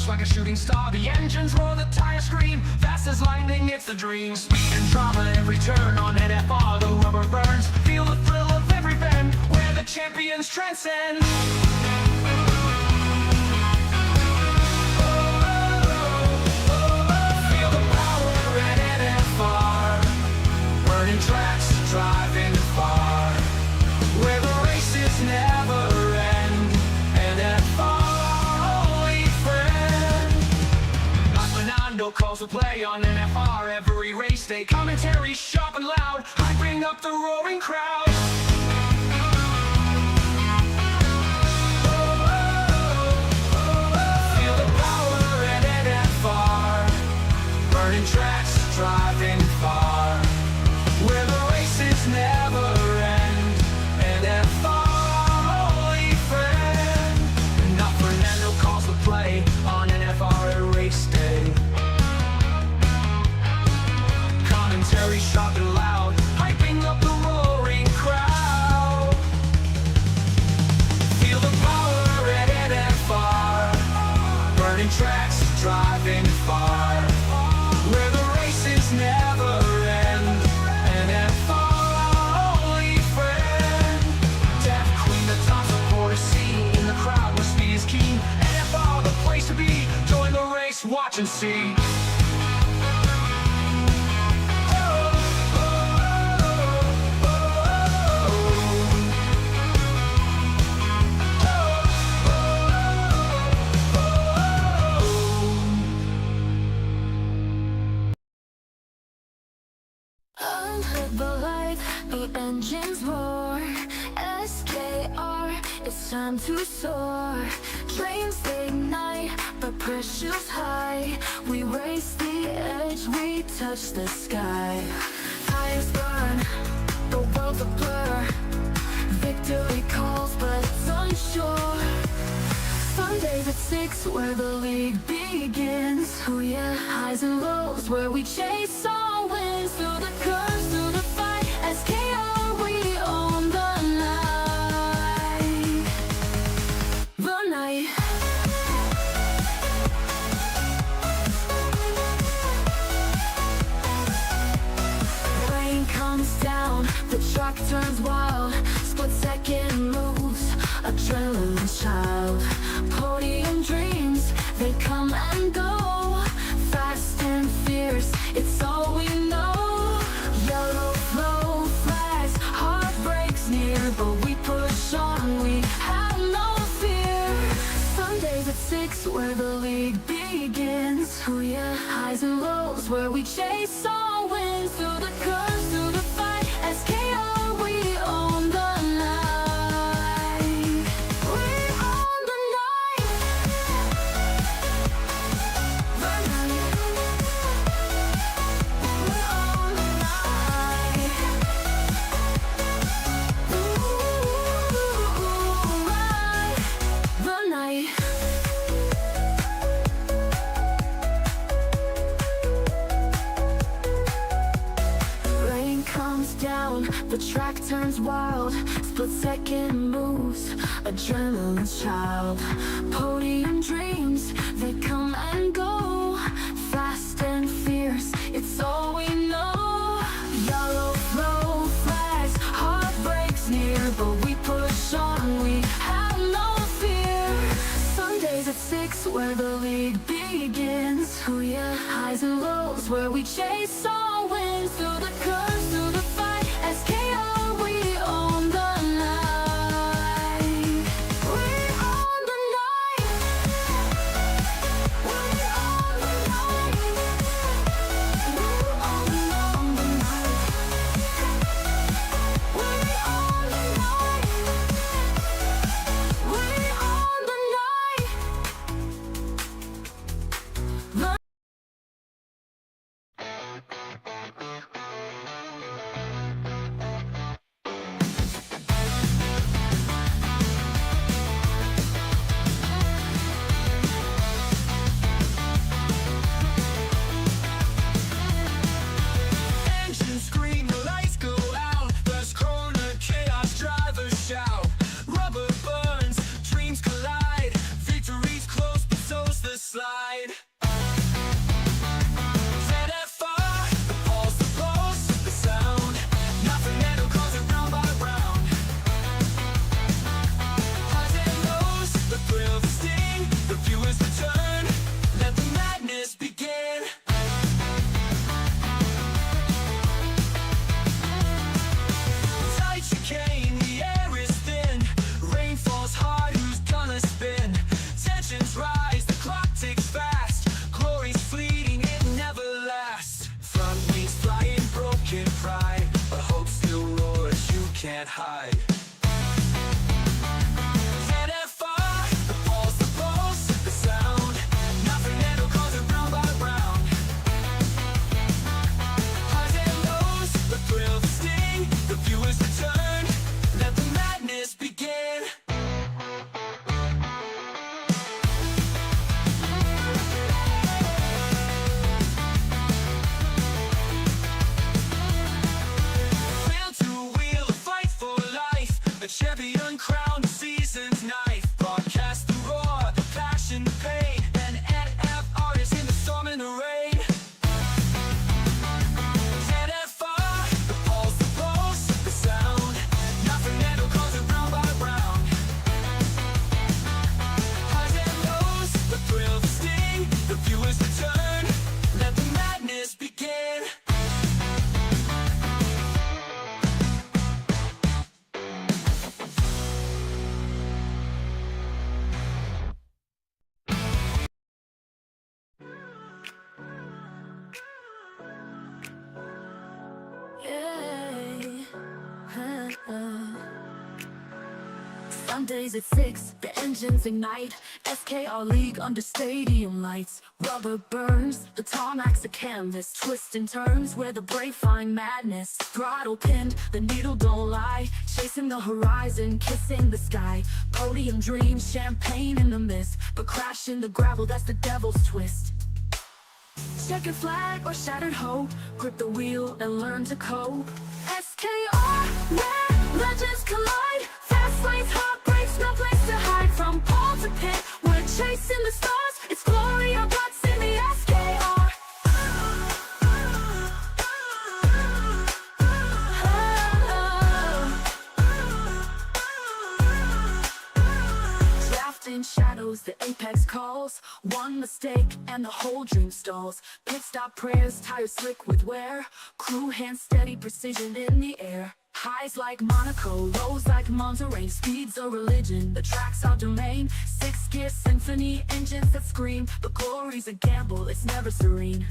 rush like a shooting star. The engines roar, the tires scream, fast as lightning, it's the dream. Speed and drama, every turn on NFR, the rubber burns. Feel the thrill of every bend, where the champions transcend. Feel the power at NFR, burning tracks, driving far, where the races never end. NFR, only friend. Like Fernando calls the play on NFR every race day. Commentary sharp and loud, hyping up the roaring crowd. Feel the power at NFR, burning tracks, driving far, where the races never end. NFR, only friend. And now Fernando calls the play on NFR at race day. Commentary sharp and loud, hyping up the roaring crowd. Feel the power at NFR, burning tracks, driving far, where the races never end. NFR, only friend. Deaf queen, the top supporter scene, in the crowd where speed is keen. NFR, the place to be, join the race, watch and see. Unheard the light, the engines roar. SKR, it's time to soar. Flames ignite, the pressure's high. We race the edge, we touch the sky. Fires burn, the world's a blur. Victory calls, but it's unsure. Sundays at 6, where the league begins. Oh yeah, highs and lows, where we chase all wins. Through the curves, through the fight, SKR, we own the night. The night. Rain comes down, the track turns wild. Split second moves, adrenaline child. Podium dreams, they come and go. Fast and fierce, it's all we know. Yellow flow flags, heartbreaks near, but we push on, we have no fear. Sundays at 6, where the league begins. Oh yeah, highs and lows, where we chase all wins. Through the curves, through the fight, SKR, we own the night. We own the night. The night. We own the night. Ooh, right. The night. Rain comes down, the track turns wild. Split second moves, adrenaline's child. Podium dreams, they come and go. Fast and fierce, it's all we know. Yellow flow flags, heartbreaks near, but we push on, we have no fear. Sundays at 6, where the league begins. Oh yeah, highs and lows, where we chase all wins. Through the curves, through the fight, SKR, we own the night. We own the night. We own the night. We own the night. We own the night. We own the night. The Mondays at 6, the engines ignite. SKR League under stadium lights. Rubber burns, the tarmac's a canvas. Twists and turns where the brave find madness. Throttle pinned, the needle don't lie. Chasing the horizon, kissing the sky. Podium dreams, champagne in the mist. But crash in the gravel, that's the devil's twist. Checkered flag or shattered hope. Grip the wheel and learn to cope. SKR, where legends collide. Fast lanes, heartbreaks, no place to hide. From pole to pit, we're chasing the stars. It's glory or guts in the SKR. Draft in shadows, the apex calls. One mistake and the whole dream stalls. Pit stop prayers, tires slick with wear. Crew hands steady, precision in the air. Highs like Monaco, lows like Monterey. Speed's a religion, the track's our domain. Six-gear symphony, engines that scream. The glory's a gamble, it's never serene.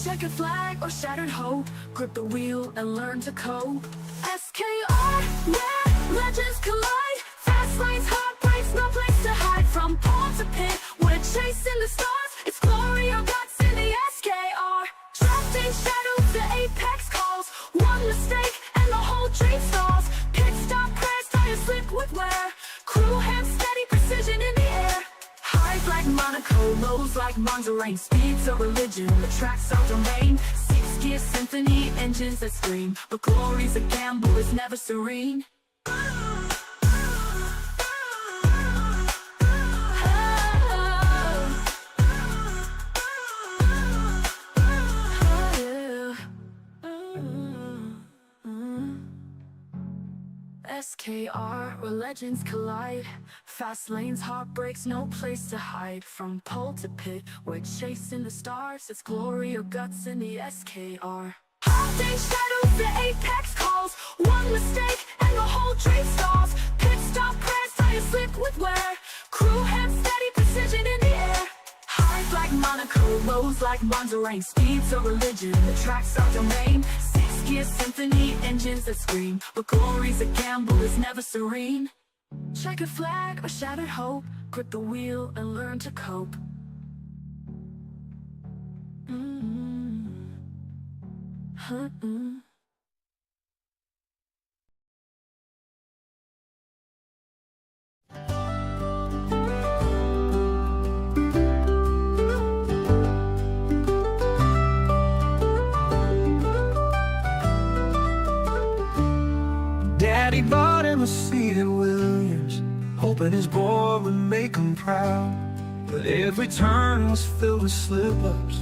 Checkered flag or shattered hope. Grip the wheel and learn to cope. SKR, where legends collide. Fast lanes, heartbreaks, no place to hide. From pole to pit, we're chasing the stars. It's glory or guts in the SKR. Trapped in shadows, the apex calls. One mistake and the whole dream stalls. Pit stop prayers, tires slip with wear. Crew hands steady, precision in the air. Highs like Monaco, lows like Monterey. Speed's a religion, the track's our domain. Six-gear symphony, engines that scream. But glory's a gamble, it's never serene. SKR, where legends collide. Fast lanes, heartbreaks, no place to hide. From pole to pit, we're chasing the stars. It's glory or guts in the SKR. Haunting shadows, the apex calls. One mistake and the whole dream stalls. Pit stop prayers, tires slip with wear. Crew hands steady, precision in the air. Highs like Monaco, lows like Monterey. Speed's a religion, the track's our domain. Six-gear symphony, engines that scream. But glory's a gamble, it's never serene. Checkered flag or shattered hope. Grip the wheel and learn to cope. Daddy bought him a seat at Williams, hoping his boy would make him proud. But every turn was filled with slip-ups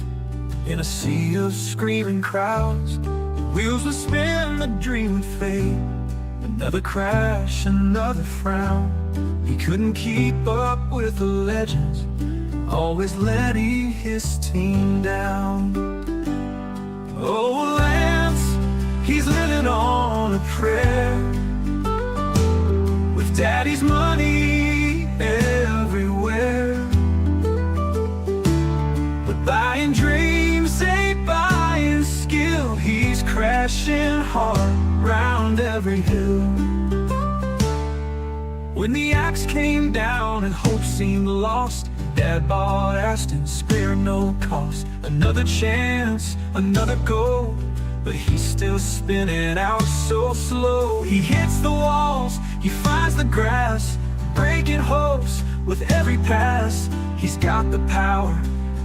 in a sea of screaming crowds. The wheels would spin, the dream would fade. Another crash, another frown. He couldn't keep up with the legends, always letting his team down. Oh, Lance, he's living on a prayer, with Daddy's money everywhere. But buying dreams ain't buying skill. He's crashing hard round every hill. When the axe came down and hope seemed lost, Dad bought Aston, spared no cost. Another chance, another goal, but he's still spinning out so slow. He hits the walls, he finds the grass, breaking hopes with every pass. He's got the power,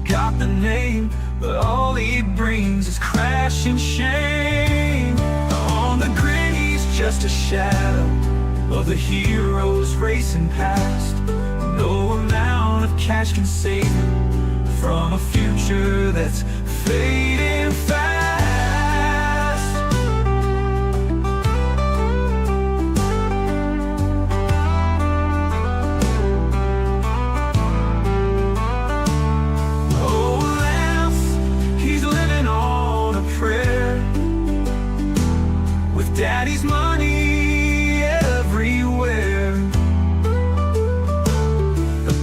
got the name, but all he brings is crashing shame. On the grid he's just a shadow of the heroes racing past. No amount of cash can save him from a future that's fading fast. Oh, Lance, he's living on a prayer, with Daddy's money everywhere.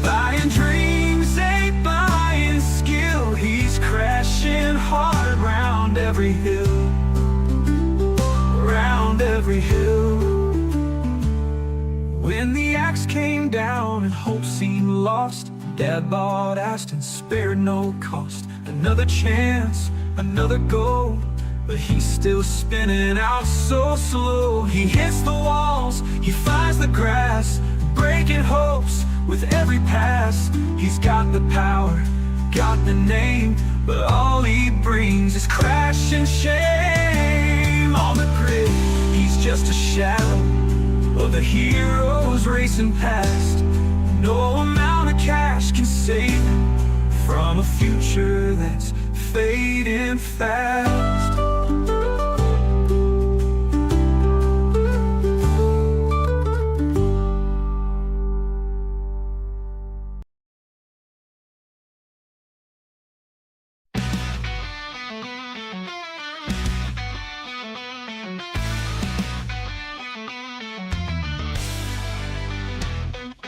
Buying dreams ain't buying skill. He's crashing hard round when hope seemed lost, Dad bought Aston, spared no cost. Another chance, another goal, but he's still spinning out so slow. He hits the walls, he finds the grass, breaking hopes with every pass. He's got the power, got the name, but all he brings is crash and shame. On the grid, he's just a shadow of the heroes racing past. No amount of cash can save him from a future that's fading fast.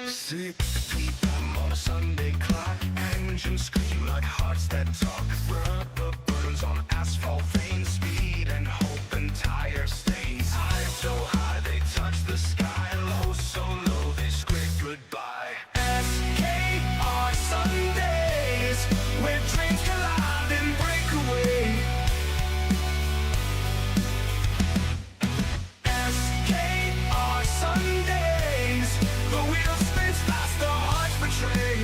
Six p.m. on a Sunday clock. Engines scream like hearts that talk. Rubber burns on asphalt veins. Speed and hope and tire stains. High so high they touch the sky. Low so low they scrape goodbye. SKR Sundays, where dreams collide and break away. SKR Sundays, the wheel spins fast, the hearts betray.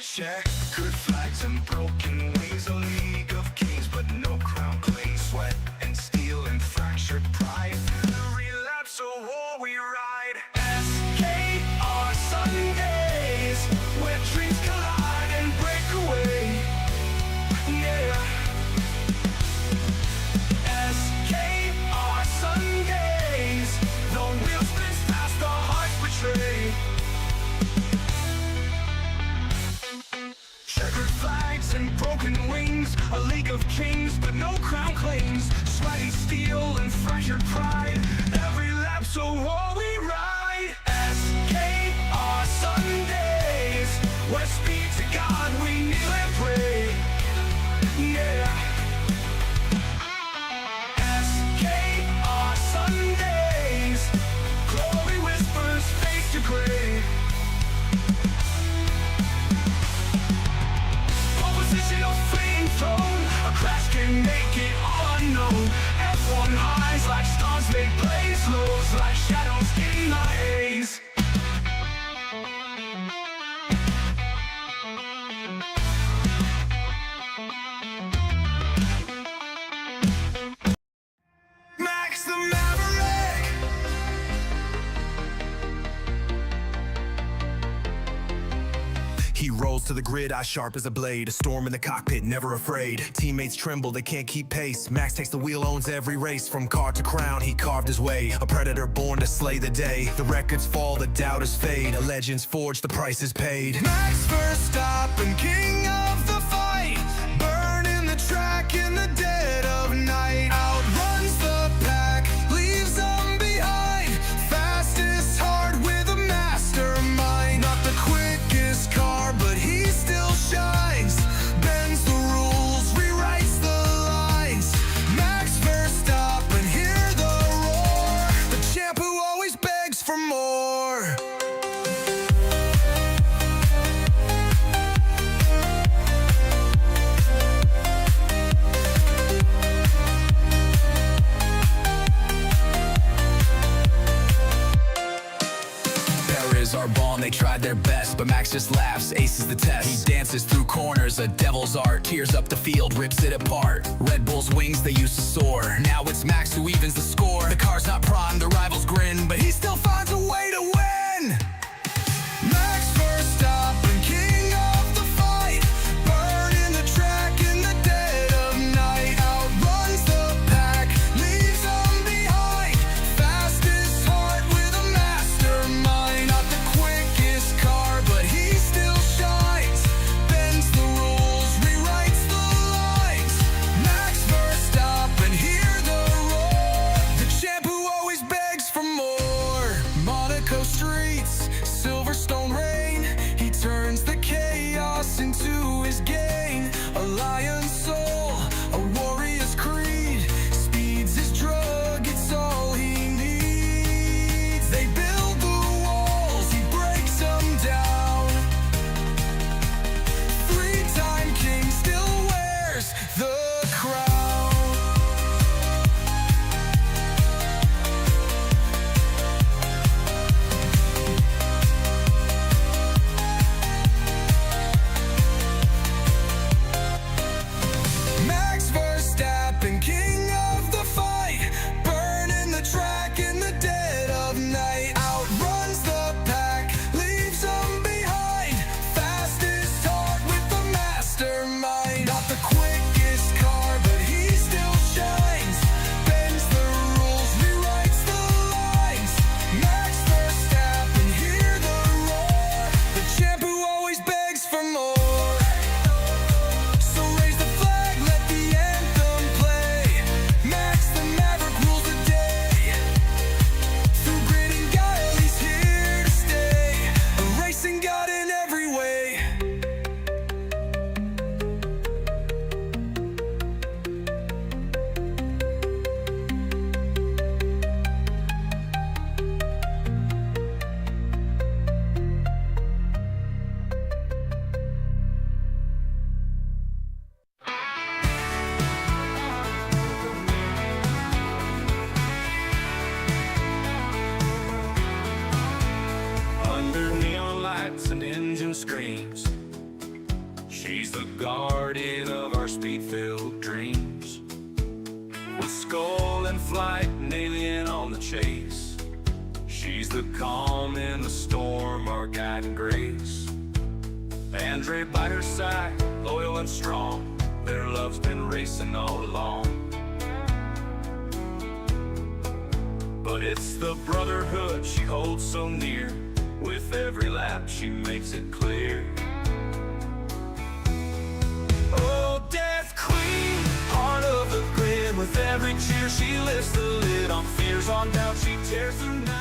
Checkered flags and broken wings. A league of kings, but no crown claims. Sweat and steel and fractured pride. Every lapse a war we ride. SKR Sundays, where dreams collide and break away. Yeah. SKR Sundays, the wheel spins fast, the hearts betray. Checkered flags and broken wings, a league of kings, but no crown claims. Sweaty steel and fractured pride. Every lapse a war we ride. SKR Sundays, where speed to God we kneel and pray. Yeah. SKR Sundays, glory whispers face to gray. Opposition of fleeing throne, a crash can make it all unknown. F1 highs like stars make blaze, lows like shadows in the haze. Max the Maverick. He rolls to the grid, eye sharp as a blade. A storm in the cockpit, never afraid. Teammates tremble, they can't keep pace. Max takes the wheel, owns every race. From car to crown, he carved his way. A predator born to slay the day. The records fall, the doubters fade. A legend's forged, the price is paid. Max Verstappen, king of the fight. Burning the track in the dead of night. Outruns the pack, leaves them behind. Fastest heart with a mastermind. Not the quickest car, but he still shines. Bends the rules, rewrites the lines. Max Verstappen, hear the roar. The champ who always begs for more. Are born, they tried their best, but Max just laughs, aces the test. He dances through corners, a devil's art. Tears up the field, rips it apart. Red Bull's wings, they used to soar. Now it's Max who evens the score. The car's not prime, the rivals grin, but he still finds a way to win. Max Verstappen, king of the fight. Burning the track in the dead of night. Outruns the pack, leaves them behind. Fastest heart with a mastermind. Not the quickest car, but he still shines. Bends the rules, rewrites the lines. Max Verstappen, hear the roar. The champ who always begs for more. Monaco streets, Silverstone rain. He turns the chaos into his gain. A lion's soul, a warrior's creed. Speed's his drug, it's all he needs. They build lights and engine screams. She's the guardian of our speed-filled dreams. With skull in flight and alien on the chase, she's the calm in the storm, our guiding grace. Andre by her side, loyal and strong, their love's been racing all along. But it's the brotherhood she holds so near, with every lap she makes it clear. Oh, Death Queen, heart of the grid, with every cheer she lifts the lid on fears, on doubt she tears through night.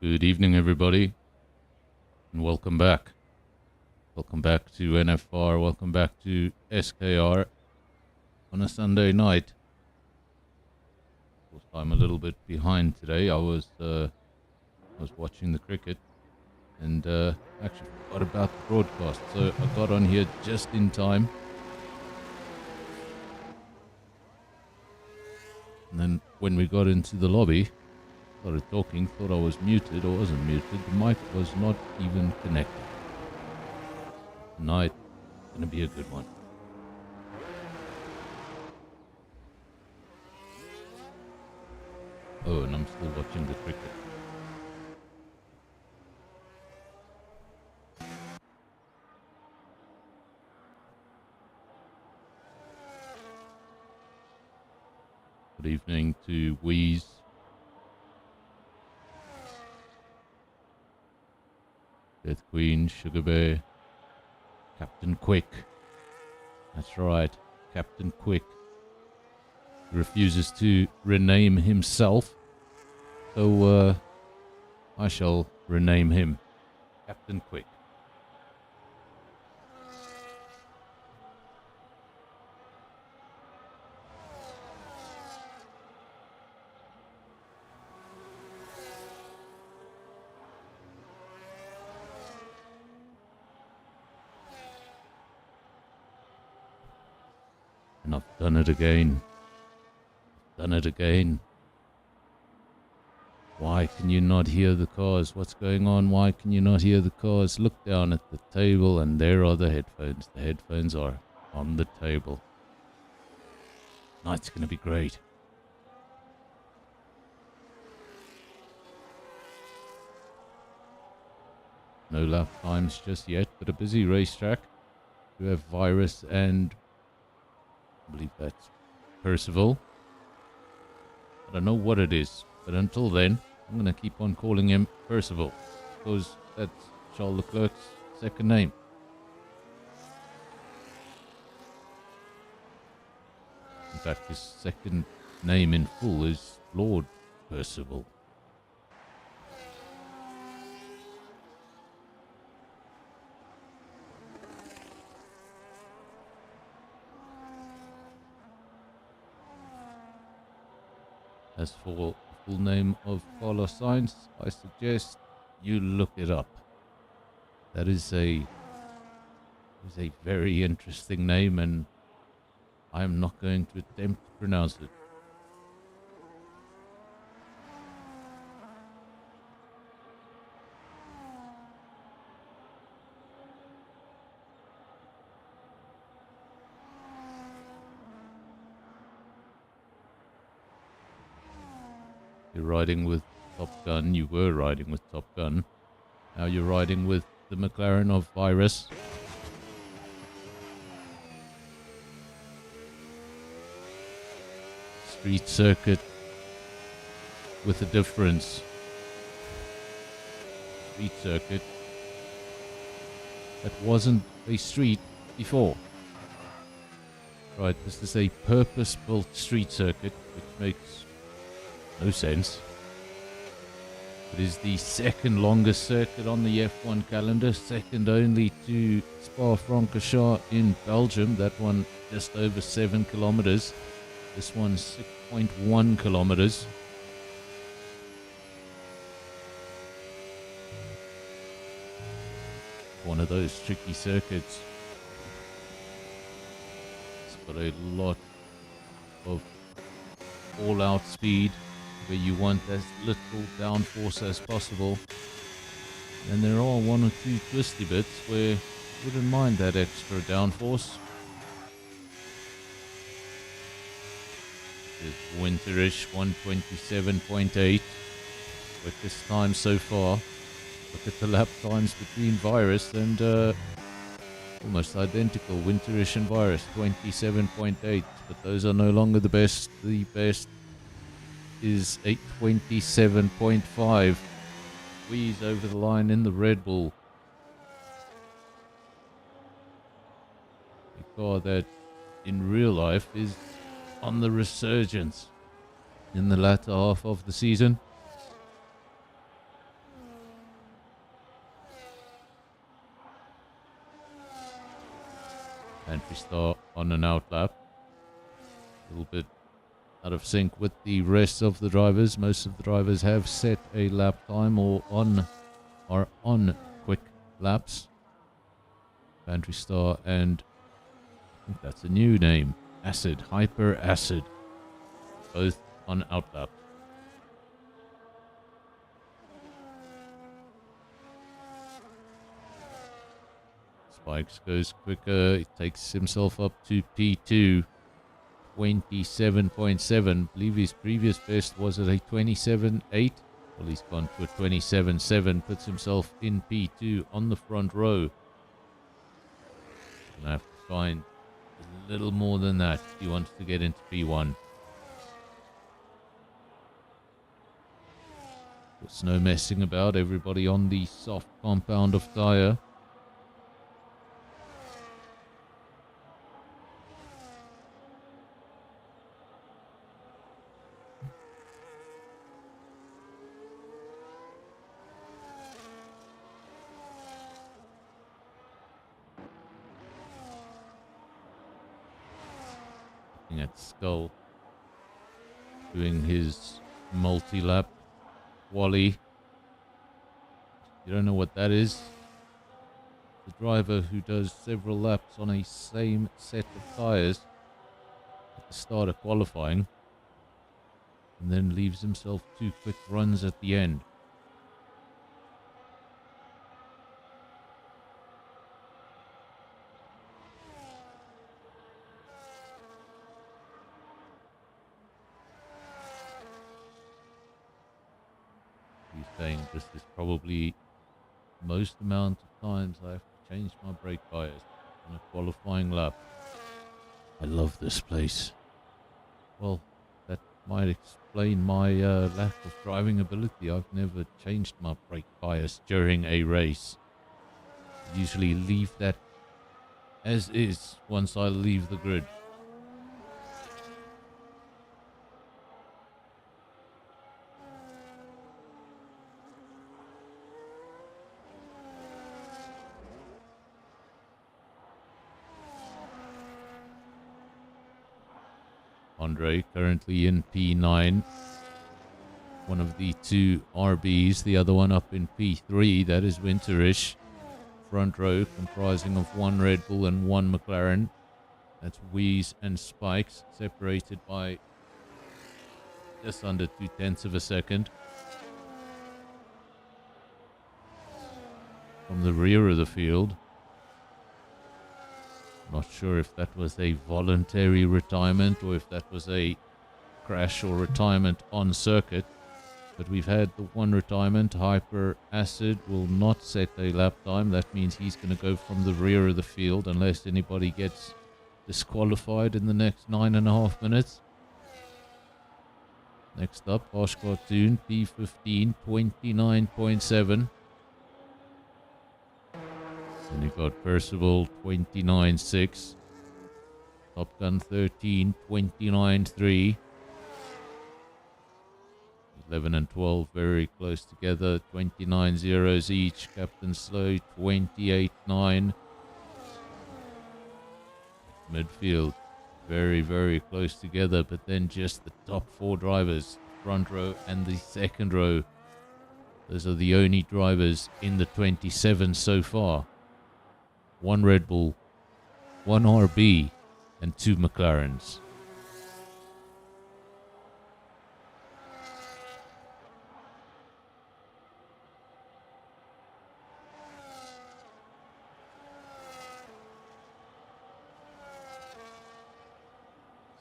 Good evening, everybody, and welcome back. Welcome back to NFR, welcome back to SKR on a Sunday night. Of course, I'm a little bit behind today. I was watching the cricket and actually forgot about the broadcast, so I got on here just in time. And then when we got into the lobby, started talking, thought I was muted or wasn't muted. The mic was not even connected. Tonight, gonna be a good one. Oh, and I'm still watching the cricket. Good evening to Wheeze. Death Queen, Sugar Bear, Captain Quick. That's right, Captain Quick. He refuses to rename himself, so I shall rename him Captain Quick. And I've done it again. Done it again. Why can you not hear the cars? What's going on? Why can you not hear the cars? Look down at the table and there are the headphones. The headphones are on the table. Night's going to be great. No lap times just yet, but a busy racetrack. We have Virus and I believe that's Percival. I don't know what it is, but until then, I'm going to keep on calling him Percival, because that's Charles Leclerc's second name. In fact, his second name in full is Lord Percival. As for the full name of Carlos Sainz, I suggest you look it up. That is a is a very interesting name, and I am not going to attempt to pronounce it. You're riding with Top Gun. You were riding with Top Gun. Now you're riding with the McLaren of Virus. Street circuit with a difference. Street circuit that wasn't a street before. Right, this is a purpose-built street circuit, which makes no sense. It is the second longest circuit on the F1 calendar, second only to Spa-Francorchamps in Belgium. That one just over 7 kilometers. This one's 6.1 kilometers. One of those tricky circuits. It's got a lot of all-out speed, where you want as little downforce as possible. And there are one or two twisty bits where you wouldn't mind that extra downforce. It's winterish 127.8. Quickest time so far. Look at the lap times between Virus and almost identical. Winterish and Virus 27.8. But those are no longer the best. The best is 827.5. Squeeze over the line in the Red Bull. A car that in real life is on the resurgence in the latter half of the season. Pantry Star on an outlap. A little bit out of sync with the rest of the drivers. Most of the drivers have set a lap time or are on quick laps. Pantry Star and I think that's a new name. Acid, Hyper Acid. Both on outlap. Spikes goes quicker. He takes himself up to P2. 27.7. I believe his previous best was at a 27.8. Well, he's gone to a 27.7. Puts himself in P2 on the front row. Gonna have to find a little more than that if he wants to get into P1. There's no messing about. Everybody on the soft compound of tyre. At Skull doing his multi-lap Wally. You don't know what that is? The driver who does several laps on a same set of tires at the start of qualifying and then leaves himself 2 quick runs at the end. Saying this is probably most amount of times I have to change my brake bias on a qualifying lap. I love this place. Well, that might explain my lack of driving ability. I've never changed my brake bias during a race. I usually leave that as is once I leave the grid. Andre currently in P9. One of the two RBs, the other one up in P3. That is Winterish. front row, comprising of 1 Red Bull and 1 McLaren. That's Wheeze and Spikes, separated by just under 0.2 of a second. From the rear of the field, not sure if that was a voluntary retirement or if that was a crash or retirement on circuit, but we've had the one retirement. Hyper Acid will not set a lap time. That means he's going to go from the rear of the field unless anybody gets disqualified in the next 9.5 minutes. Next up, Harsh Cartoon P15 29.7. Then you've got Percival 29.6. Top Gun 13 29.3. 11 and 12 very close together, 29 zeros each. Captain Slow 28.9. Midfield very, very close together, but then just the top 4 drivers, front row and the second row, those are the only drivers in the 27 so far. 1 Red Bull, 1 RB and 2 McLarens.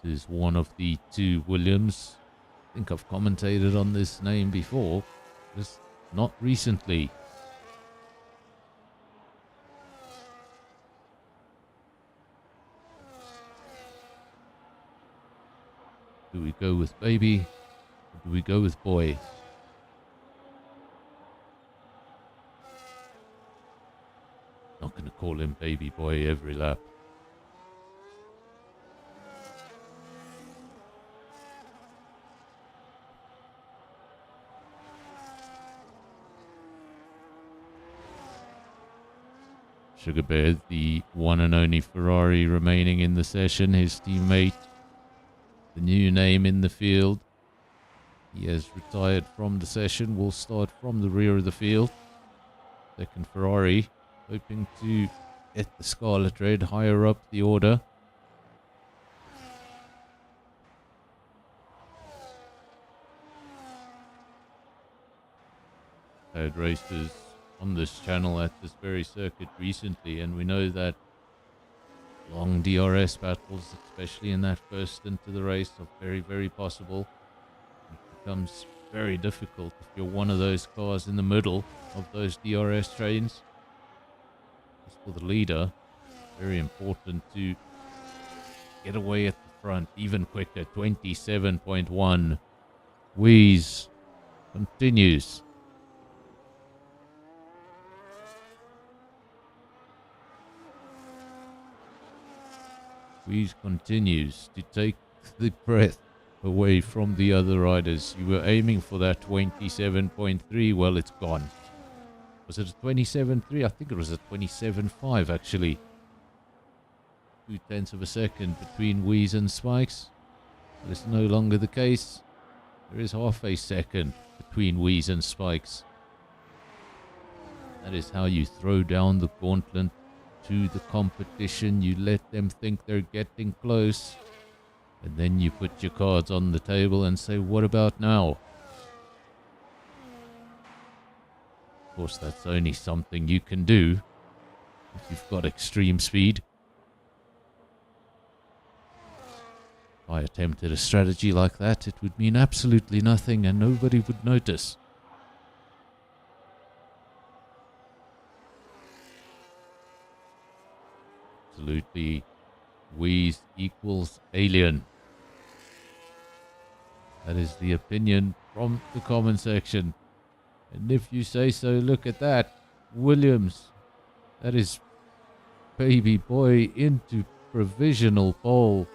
This is one of the 2 Williams. I think I've commentated on this name before, just not recently. Do we go with baby or do we go with boy? Not going to call him baby boy every lap. Sugar Bear, the one and only Ferrari remaining in the session. His teammate, the new name in the field. He has retired from the session. Will start from the rear of the field. Second Ferrari, hoping to get the Scarlet Red higher up the order. Had races on this channel at this very circuit recently, and we know that long DRS battles, especially in that first into the race, are very, very possible. It becomes very difficult if you're one of those cars in the middle of those DRS trains. As for the leader, very important to get away at the front even quicker. 27.1. Wheeze continues. Wheeze continues to take the breath away from the other riders. You were aiming for that 27.3. Well, it's gone. Was it a 27.3? I think it was a 27.5 actually. 0.2 of a second between Wheeze and Spikes. But it's no longer the case. There is half a second between Wheeze and Spikes. That is how you throw down the gauntlet to the competition. You let them think they're getting close, and then you put your cards on the table and say, what about now? Of course, that's only something you can do if you've got extreme speed. If I attempted a strategy like that, it would mean absolutely nothing and nobody would notice. Absolutely, Wheeze equals alien. That is the opinion from the comment section. And if you say so, look at that. Williams, that is baby boy into provisional pole.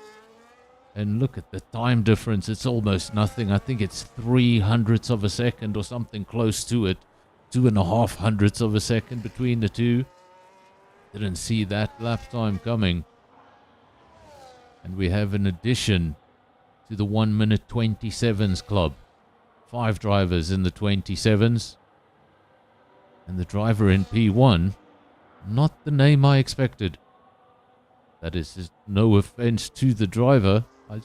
And look at the time difference. It's almost nothing. I think it's 0.03 of a second or something close to it. 2.5 hundredths of a second between the two. Didn't see that lap time coming. And we have an addition to the 1 minute 27s club. 5 drivers in the 27s. And the driver in P1 Not the name I expected. That is no offense to the driver. I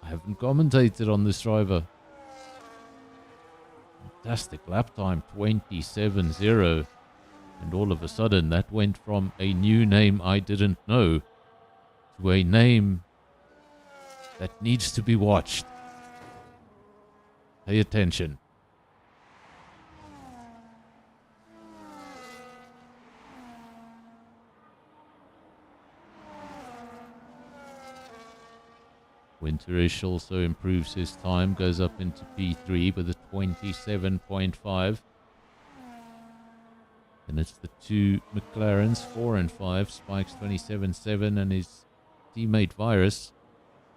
haven't commentated on this driver. Fantastic lap time, 27.0. And all of a sudden, that went from a new name I didn't know to a name that needs to be watched. Pay attention. Winterish also improves his time, goes up into P3 with a 27.5. And it's the two McLarens, 4 and 5, Spike's 27.7 and his teammate Virus.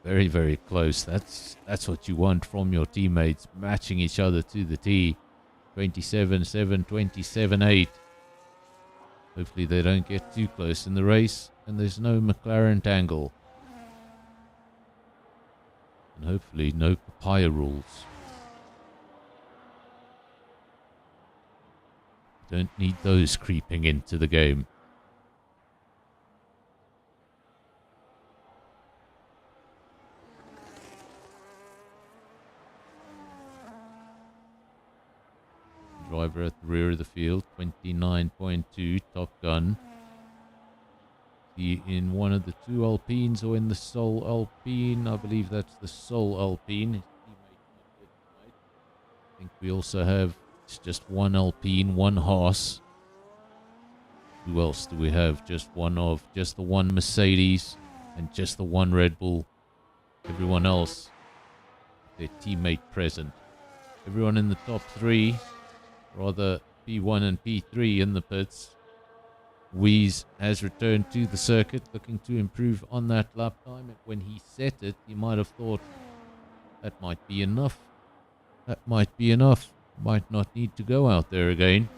Very, very close. That's what you want from your teammates, matching each other to the T. 27.7, 27.8. Hopefully they don't get too close in the race, and there's no McLaren tangle. And hopefully no papaya rules. Don't need those creeping into the game. Driver at the rear of the field, 29.2, Top Gun. In one of the two Alpines or in the sole Alpine. I believe that's the sole Alpine. His teammate not here tonight. I think we also have just one Alpine, one Haas. Who else do we have? Just the one Mercedes and just the one Red Bull. Everyone else, their teammate present. Everyone in the top three, rather P1 and P3 in the pits. Weeze has returned to the circuit, looking to improve on that lap time. When he set it, he might have thought that might be enough. That might be enough. Might not need to go out there again.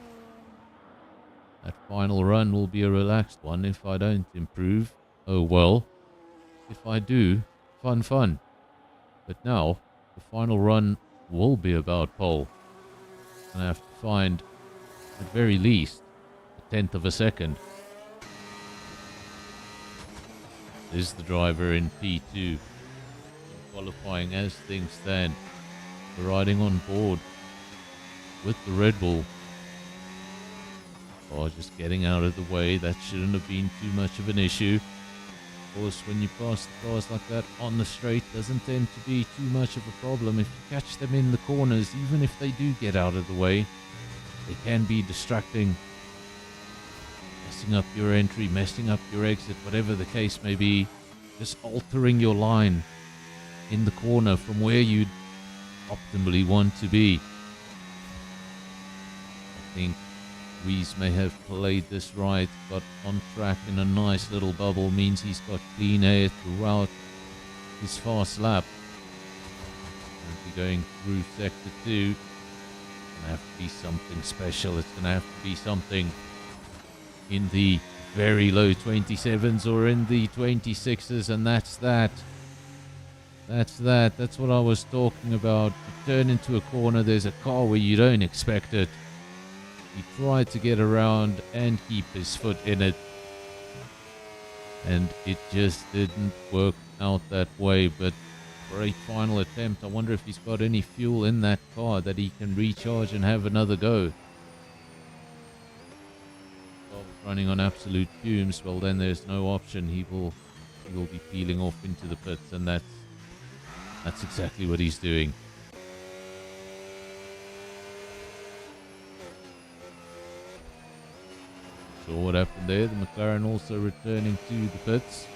That final run will be a relaxed one. If I don't improve, oh well. If I do, fun. But now, the final run will be about pole. And I have to find, at very least, a 1/10 of a second. This is the driver in P2. Qualifying as things stand. We're riding on board with the Red Bull. Oh, just getting out of the way. That shouldn't have been too much of an issue. Of course, when you pass the cars like that on the straight, doesn't tend to be too much of a problem. If you catch them in the corners, even if they do get out of the way, they can be distracting. Messing up your entry, messing up your exit, whatever the case may be. Just altering your line in the corner from where you'd optimally want to be. I think Weeze may have played this right, got on track in a nice little bubble, means he's got clean air throughout his fast lap. He'll be going through sector 2. It's going to have to be something special. It's going to have to be something in the very low 27s or in the 26s, and that's that. That's what I was talking about. You turn into a corner, there's a car where you don't expect it. He tried to get around and keep his foot in it, and it just didn't work out that way. But for a final attempt, I wonder if he's got any fuel in that car that he can recharge and have another go. Running on absolute fumes, well then there's no option. He will be peeling off into the pits, and that's exactly what he's doing. So what happened there? The McLaren also returning to the pits.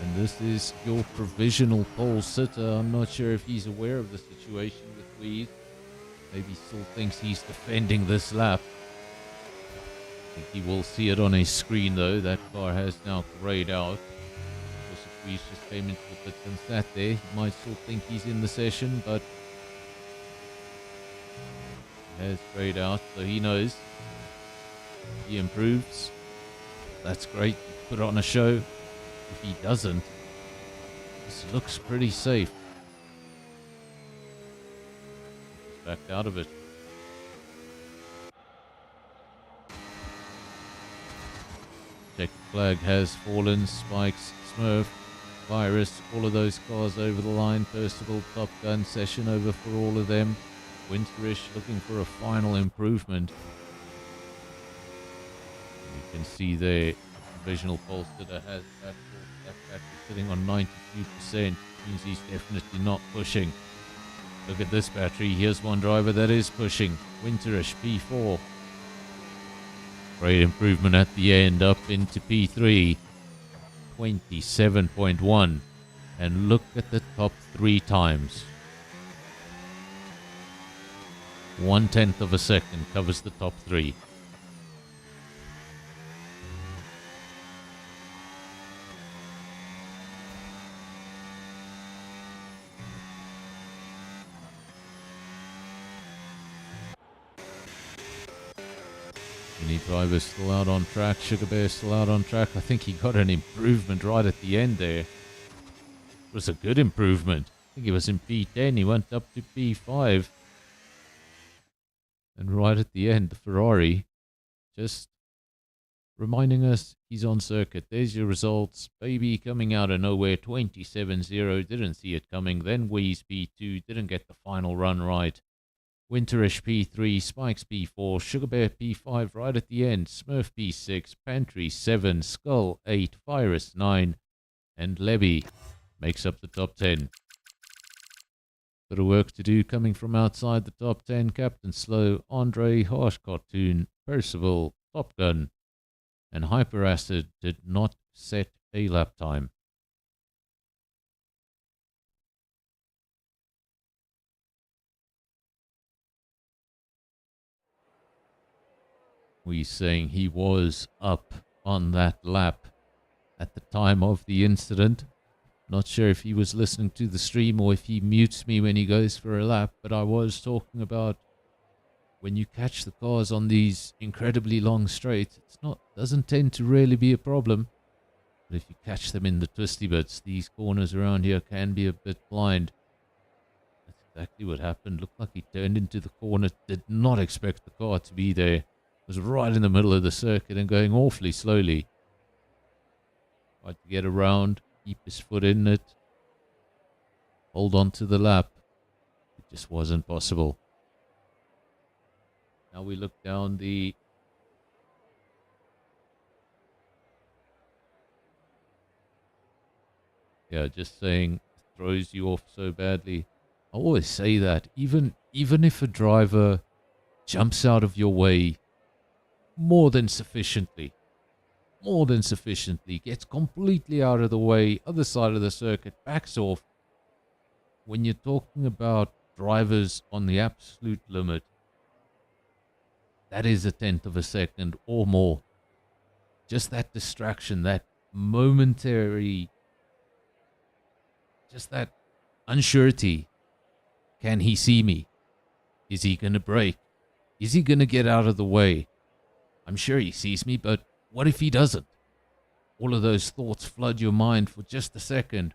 And this is your provisional pole sitter. I'm not sure if he's aware of the situation with Weeze. Maybe still thinks he's defending this lap. I think he will see it on his screen though. That car has now grayed out. Of course, if Weeze just came into the pit and sat there, he might still think he's in the session, but he has grayed out, so he knows. He improves. That's great. Put on a show. If he doesn't, this looks pretty safe. He's backed out of it. Check flag has fallen. Spikes, Smurf, Virus, all of those cars over the line. Percival, Top Gun, session over for all of them. Winterish looking for a final improvement. You can see there, provisional pulse that has that battery sitting on 92%. Means he's definitely not pushing. Look at this battery. Here's one driver that is pushing. Winterish, P4. Great improvement at the end, up into P3. 27.1. And look at the top 3 times. 1/10 of a second covers the top 3. Any drivers still out on track. Sugar Bear still out on track. I think he got an improvement right at the end there. It was a good improvement. I think he was in P10. He went up to P5. And right at the end, the Ferrari just reminding us he's on circuit. There's your results. Baby coming out of nowhere, 27.0. Didn't see it coming. Then Wheeze P2. Didn't get the final run right. Winterish P3, Spikes P4, Sugar Bear P5 right at the end, Smurf P6, Pantry 7, Skull 8, Virus 9, and Levy makes up the top 10. Bit of work to do coming from outside the top 10. Captain Slow, Andre, Harsh Cartoon, Percival, Top Gun, and Hyper Acid did not set a lap time. We saying he was up on that lap at the time of the incident. Not sure if he was listening to the stream or if he mutes me when he goes for a lap, but I was talking about when you catch the cars on these incredibly long straights, doesn't tend to really be a problem. But if you catch them in the twisty bits, these corners around here can be a bit blind. That's exactly what happened. Looked like he turned into the corner, did not expect the car to be there. Was right in the middle of the circuit and going awfully slowly. Tried to get around, keep his foot in it, hold on to the lap. It just wasn't possible. Now we look down the just saying throws you off so badly. I always say that even if a driver jumps out of your way more than sufficiently, gets completely out of the way, other side of the circuit, backs off. When you're talking about drivers on the absolute limit, that is 1/10 of a second or more. Just that distraction, that momentary, just that unsurety. Can he see me? Is he going to brake? Is he going to get out of the way? I'm sure he sees me, but what if he doesn't? All of those thoughts flood your mind for just a second.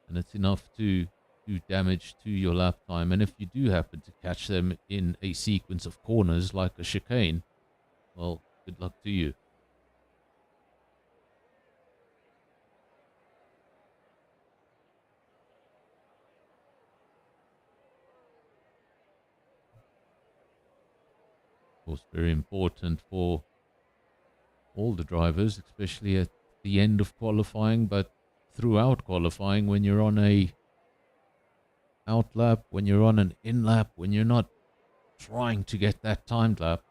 And it's enough to do damage to your lap time. And if you do happen to catch them in a sequence of corners like a chicane, well, good luck to you. Of course, very important for all the drivers, especially at the end of qualifying, but throughout qualifying, when you're on a out lap, when you're on an in lap, when you're not trying to get that timed lap,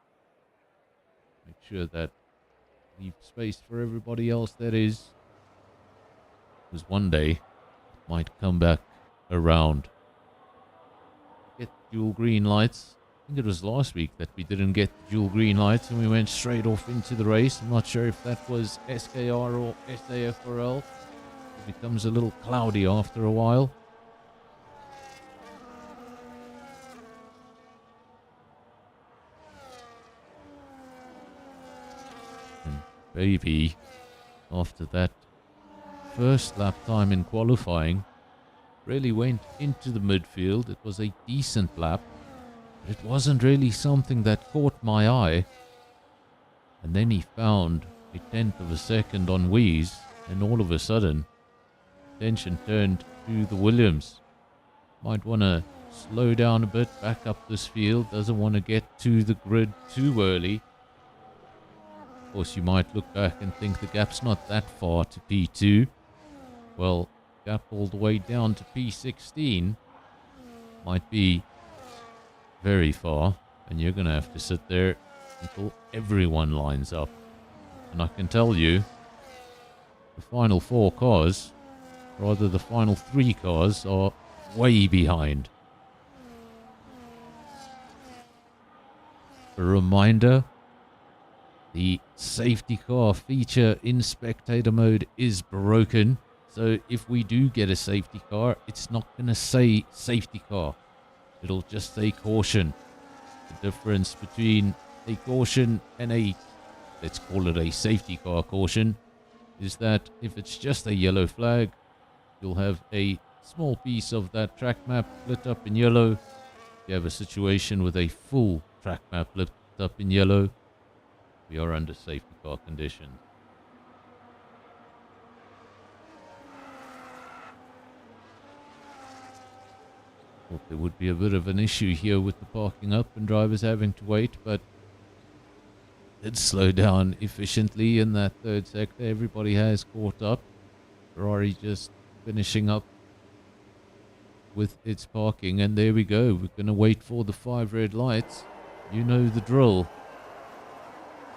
make sure that you leave space for everybody else that is, because one day it might come back around. Get dual green lights. I think it was last week that we didn't get dual green lights and we went straight off into the race. I'm not sure if that was SKR or SAFRL. It becomes a little cloudy after a while. And baby, after that first lap time in qualifying, really went into the midfield. It was a decent lap. It wasn't really something that caught my eye. And then he found a tenth of a second on Wheeze, and all of a sudden, attention turned to the Williams. Might want to slow down a bit, back up this field, doesn't want to get to the grid too early. Of course, you might look back and think the gap's not that far to P2. Well, gap all the way down to P16 might be very far, and you're going to have to sit there until everyone lines up. And I can tell you, the final 4 cars, rather the final 3 cars, are way behind. A reminder, the safety car feature in spectator mode is broken. So if we do get a safety car, it's not going to say safety car. It'll just say caution. The difference between a caution and a, let's call it a safety car caution, is that if it's just a yellow flag, you'll have a small piece of that track map lit up in yellow. If you have a situation with a full track map lit up in yellow, we are under safety car conditions. Thought there would be a bit of an issue here with the parking up and drivers having to wait, but did slow down efficiently in that third sector. Everybody has caught up. Ferrari just finishing up with its parking, and there we go. We're going to wait for the 5 red lights. You know the drill.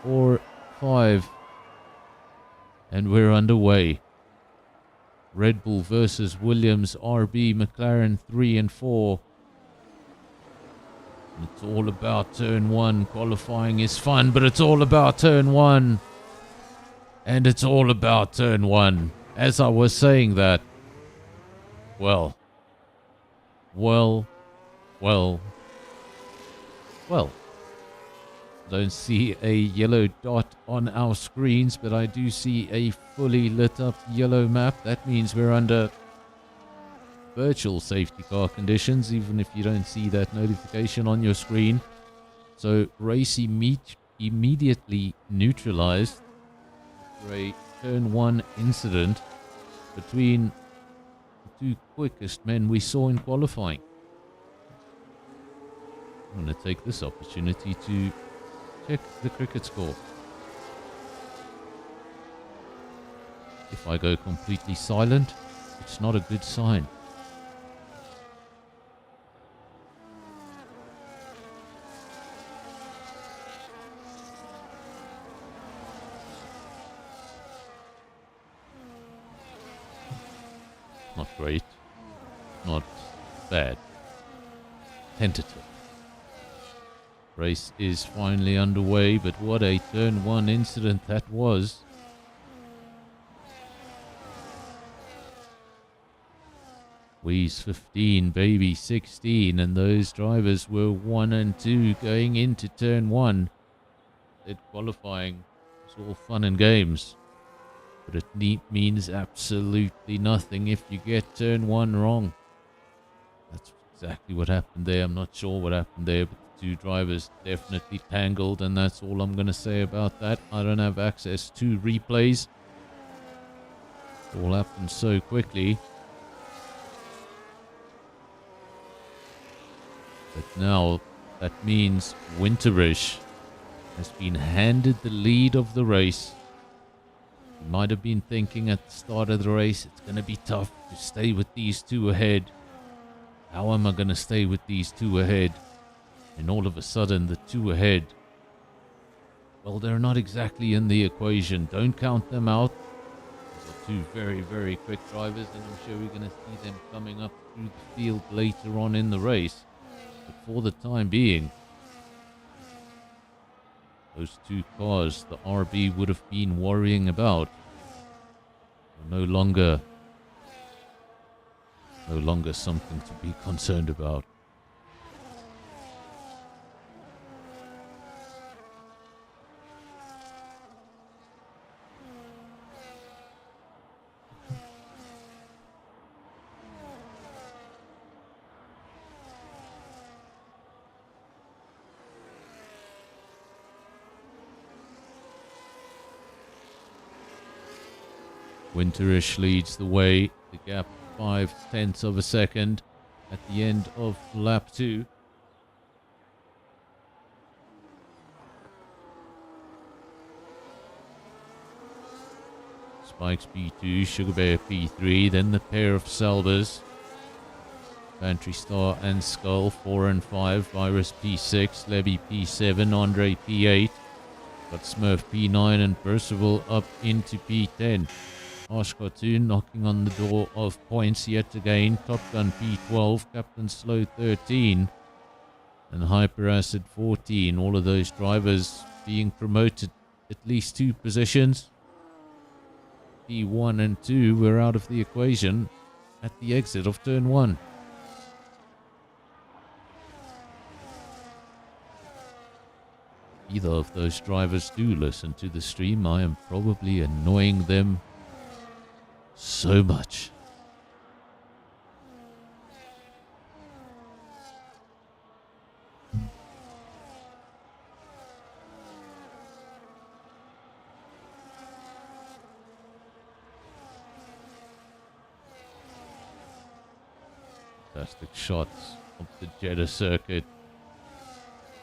4, 5, and we're underway. Red Bull versus Williams, RB, McLaren 3 and 4. It's all about turn 1. Qualifying is fun, but it's all about turn 1. And it's all about turn 1. As I was saying that, well. Don't see a yellow dot on our screens, but I do see a fully lit up yellow map. That means we're under virtual safety car conditions, even if you don't see that notification on your screen. So race immediately neutralized for a turn 1 incident between the 2 quickest men we saw in qualifying. I'm going to take this opportunity to check the cricket score. If I go completely silent, it's not a good sign. Not great, not bad, tentative. Race is finally underway, but what a turn 1 incident that was. Wheeze 15, baby 16, and those drivers were 1 and 2 going into turn 1. That qualifying was all fun and games, but it means absolutely nothing if you get turn 1 wrong. That's exactly what happened there. I'm not sure what happened there, but the 2 drivers definitely tangled, and that's all I'm going to say about that. I don't have access to replays. It all happened so quickly. But now that means Winterish has been handed the lead of the race. You might have been thinking at the start of the race, it's going to be tough to stay with these 2 ahead. How am I going to stay with these 2 ahead? And all of a sudden, the 2 ahead, well, they're not exactly in the equation. Don't count them out. These are 2 very, very quick drivers, and I'm sure we're going to see them coming up through the field later on in the race. But for the time being, those 2 cars the RB would have been worrying about are no longer something to be concerned about. Winterish leads the way. The gap 0.5 of a second at the end of lap 2. Spikes P2, Sugar Bear P3, then the pair of Selbers. Pantry Star and Skull 4 and 5, Virus P6, Levy P7, Andre P8. Got Smurf P9 and Percival up into P10. Harsh Cartoon knocking on the door of points yet again. Top Gun P12, Captain Slow 13, and Hyper Acid 14. All of those drivers being promoted at least 2 positions. P1 and 2 were out of the equation at the exit of turn 1. Either of those drivers do listen to the stream. I am probably annoying them so much. Fantastic shots of the Jeddah circuit.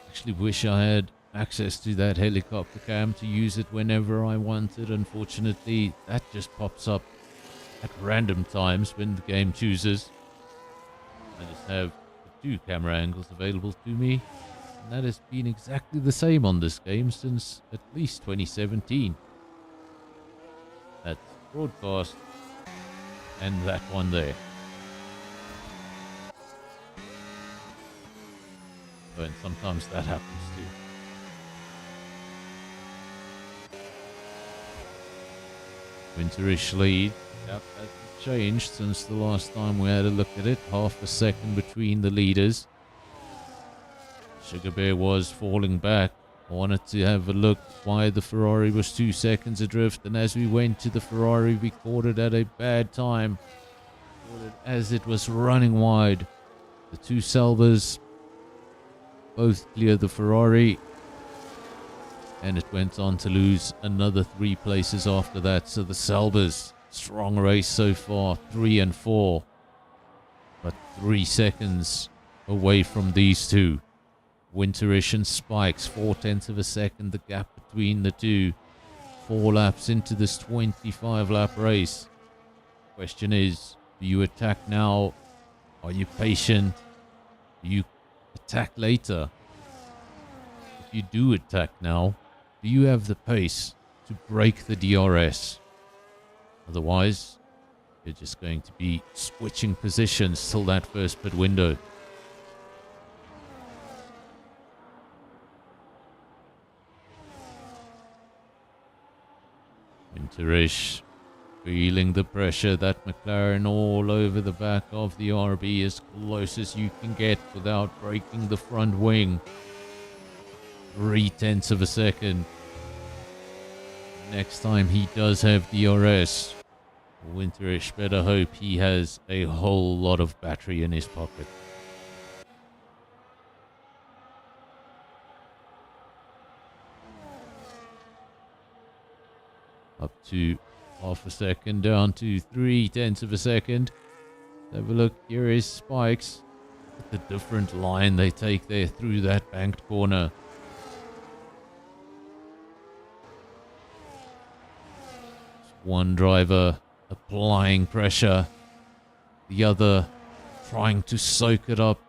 Actually wish I had access to that helicopter cam to use it whenever I wanted. Unfortunately, that just pops up at random times when the game chooses. I just have the 2 camera angles available to me, and that has been exactly the same on this game since at least 2017. That's broadcast and that one there. Oh, and sometimes that happens too. Winterish lead. Yep, that's changed since the last time we had a look at it. Half a second between the leaders. Sugar Bear was falling back. I wanted to have a look why the Ferrari was 2 seconds adrift, and as we went to the Ferrari, we caught it at a bad time. Caught it as it was running wide. The 2 Selvers both cleared the Ferrari, and it went on to lose another 3 places after that. So the Selbers, strong race so far, 3 and 4, but 3 seconds away from these 2. Winterish and Spikes, 0.4 of a second, the gap between the 2. 4 laps into this 25-lap race. Question is, do you attack now? Are you patient? Do you attack later? If you do attack now, do you have the pace to break the DRS? Otherwise, you're just going to be switching positions till that first pit window. Winterish feeling the pressure. That McLaren all over the back of the RB as close as you can get without breaking the front wing. 0.3 of a second. Next time he does have DRS, Winterish better hope he has a whole lot of battery in his pocket. Up to half a second, down to 0.3 of a second. Have a look, here is Spikes. At the different line they take there through that banked corner. One driver applying pressure, the other trying to soak it up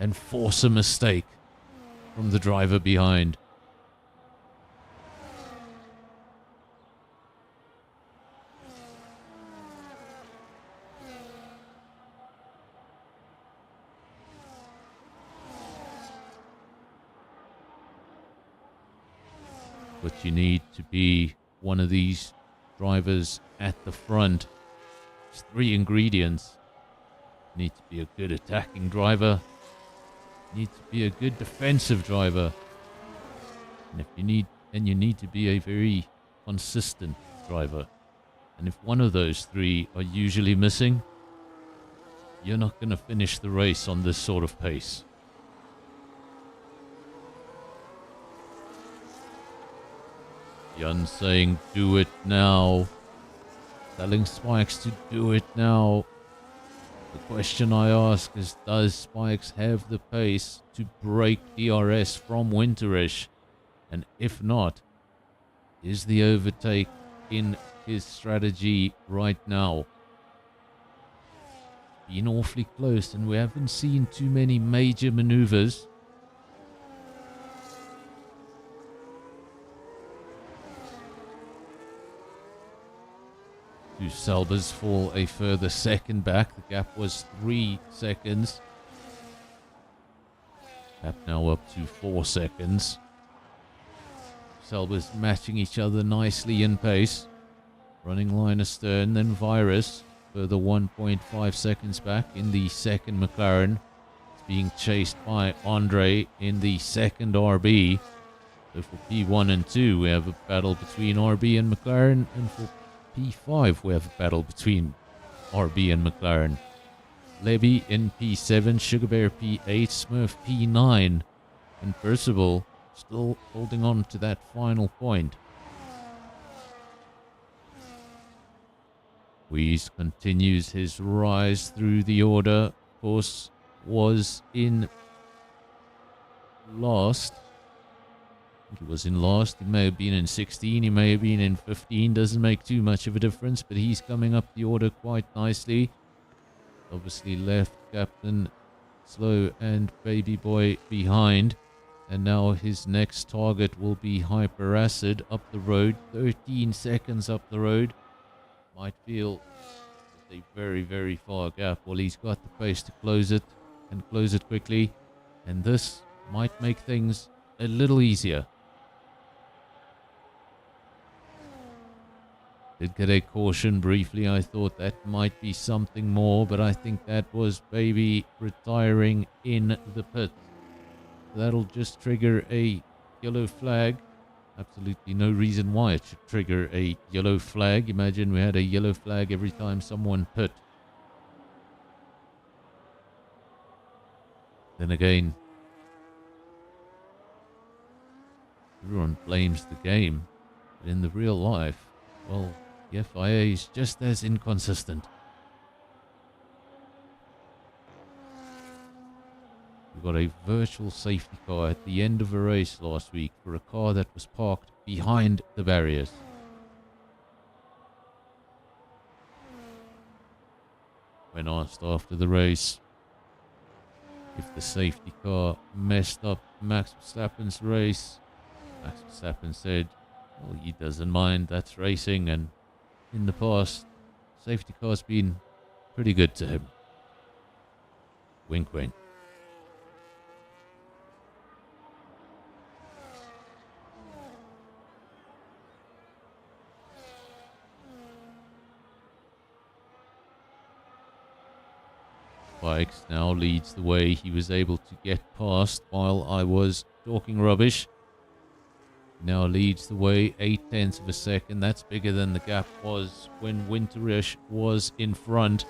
and force a mistake from the driver behind. But you need to be one of these drivers at the front. There's 3 ingredients. You need to be a good attacking driver. You need to be a good defensive driver. And you need to be a very consistent driver. And if one of those 3 are usually missing, you're not going to finish the race on this sort of pace. Jan saying, do it now. telling Spikes to do it now. The question I ask is, does Spikes have the pace to break DRS from Winterish? And if not, is the overtake in his strategy right now? Been awfully close, and we haven't seen too many major maneuvers. Two Selbers fall a further second back. The gap was 3 seconds. Gap now up to 4 seconds. Selbers matching each other nicely in pace. Running line astern, then Virus. Further 1.5 seconds back in the second McLaren. It's being chased by Andre in the second RB. So for P1 and 2, we have a battle between RB and McLaren. And for P5, we have a battle between RB and McLaren. Levy in P7, Sugar Bear P8, Smurf P9, and Percival still holding on to that final point. Weiss continues his rise through the order. Of course, was in last. He was in last. He may have been in 16. He may have been in 15. Doesn't make too much of a difference, but he's coming up the order quite nicely. Obviously left Captain Slow and Baby Boy behind. And now his next target will be Hyper Acid up the road. 13 seconds up the road. Might feel a very, very far gap. Well, he's got the pace to close it and close it quickly. And this might make things a little easier. Did get a caution briefly. I thought that might be something more, but I think that was Baby retiring in the pit. That'll just trigger a yellow flag. Absolutely no reason why it should trigger a yellow flag. Imagine we had a yellow flag every time someone pit. Then again, everyone blames the game, but in the real life, well, the FIA is just as inconsistent. We got a virtual safety car at the end of a race last week for a car that was parked behind the barriers. When asked after the race if the safety car messed up Max Verstappen's race, Max Verstappen said, well, he doesn't mind, that's racing, and in the past, safety car's been pretty good to him. Wink wink. Spikes now leads the way. He was able to get past while I was talking rubbish. Now leads the way 0.8 of a second. That's bigger than the gap was when Winterish was in front.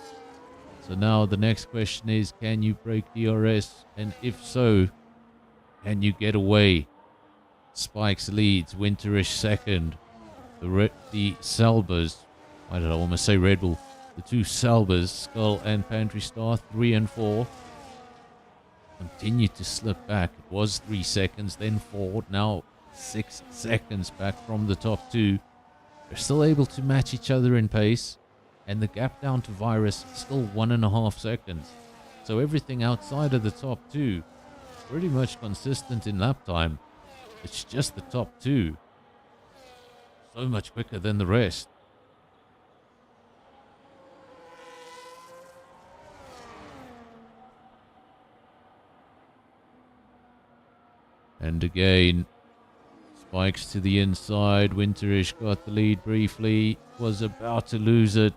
So now the next question is, can you break DRS? And if so, can you get away? Spikes leads, Winterish second. The Selbers, why did I almost say Red Bull? The two Selbers, Skull and Pantry Star, 3 and 4, continue to slip back. It was 3 seconds, then 4, now 6 seconds back from the top two. They're still able to match each other in pace, and the gap down to Virus still 1.5 seconds. So everything outside of the top two is pretty much consistent in lap time. It's just the top two, so much quicker than the rest. And again, Spikes to the inside. Winterish got the lead briefly, was about to lose it.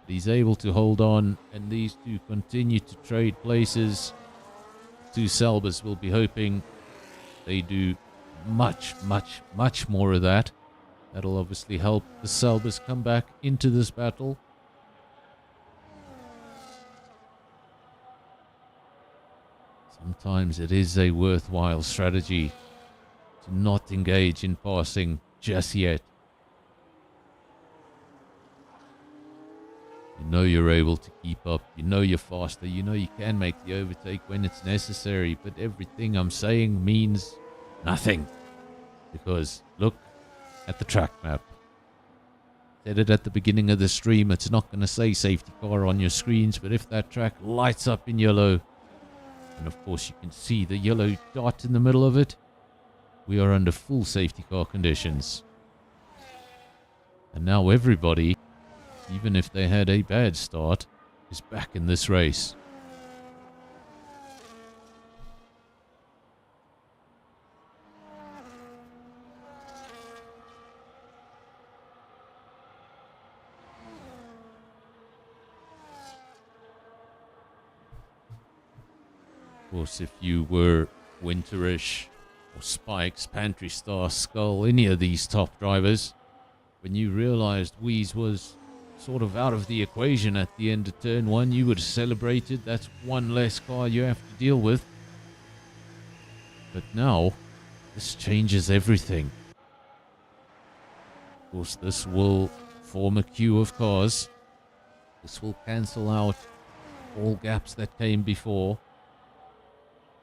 But he's able to hold on, and these two continue to trade places. Two Selbers will be hoping they do much, much, much more of that. That'll obviously help the Selbers come back into this battle. Sometimes it is a worthwhile strategy to not engage in passing just yet. You know you're able to keep up. You know you're faster. You know you can make the overtake when it's necessary. But everything I'm saying means nothing. Because look at the track map. Said it at the beginning of the stream. It's not going to say safety car on your screens. But if that track lights up in yellow, and of course you can see the yellow dot in the middle of it, we are under full safety car conditions. And now everybody, even if they had a bad start, is back in this race. Of course, if you were Winterish or Spikes, Pantry Star, Skull, any of these top drivers, when you realized Wheeze was sort of out of the equation at the end of turn 1, you would have celebrated. That's one less car you have to deal with. But now, this changes everything. Of course, this will form a queue of cars. This will cancel out all gaps that came before.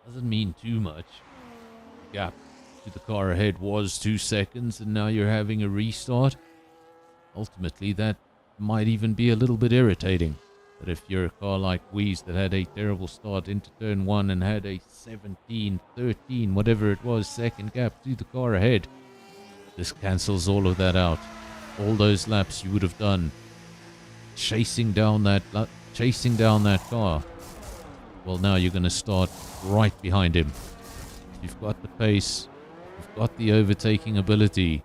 Doesn't mean too much. The gap to the car ahead was 2 seconds, and now you're having a restart. Ultimately, that might even be a little bit irritating. But if you're a car like Wheeze that had a terrible start into turn 1 and had a 17, 13, whatever it was, second gap to the car ahead, this cancels all of that out. All those laps you would have done chasing down that car. Well, now you're going to start right behind him. You've got the pace, you've got the overtaking ability.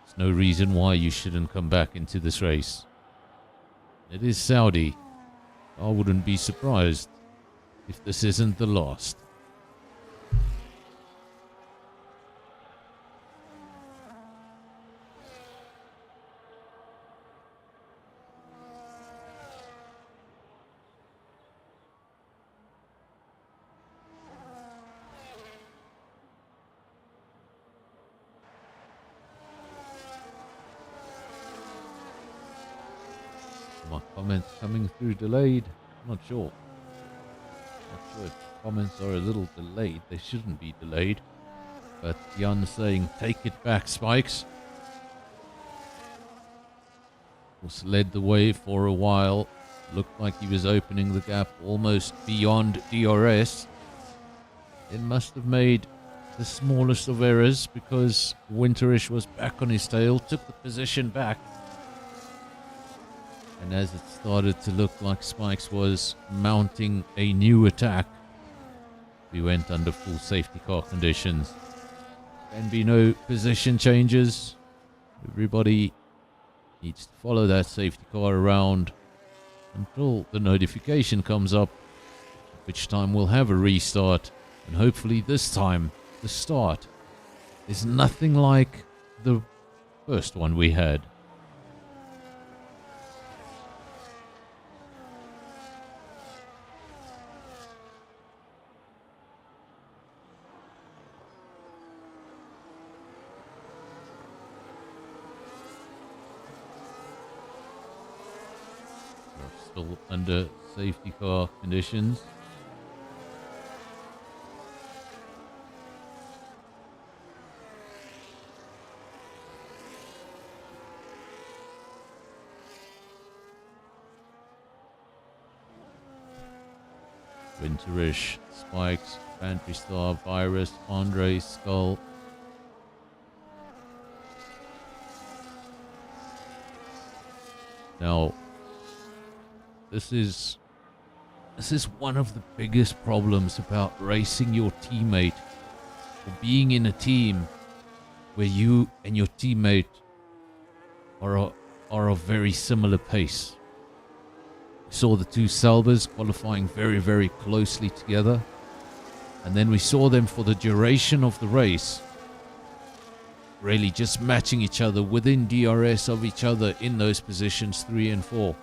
There's no reason why you shouldn't come back into this race. It is Saudi. I wouldn't be surprised if this isn't the last. My comments coming through delayed. I'm not sure. Not sure if comments are a little delayed. They shouldn't be delayed. But Jan saying, take it back, Spikes. Was led the way for a while. Looked like he was opening the gap almost beyond DRS. It must have made the smallest of errors because Winterish was back on his tail, took the position back. And as it started to look like Spikes was mounting a new attack, we went under full safety car conditions. Can be no position changes. Everybody needs to follow that safety car around until the notification comes up, at which time we'll have a restart. And hopefully this time, the start is nothing like the first one we had. Still under safety car conditions. Winterish, Spikes, Pantry Star, Virus, Andre, Skull. Now, This is one of the biggest problems about racing your teammate, or being in a team where you and your teammate are of very similar pace. We saw the two Selbers qualifying very, very closely together, and then we saw them for the duration of the race really just matching each other within DRS of each other in those positions 3 and 4.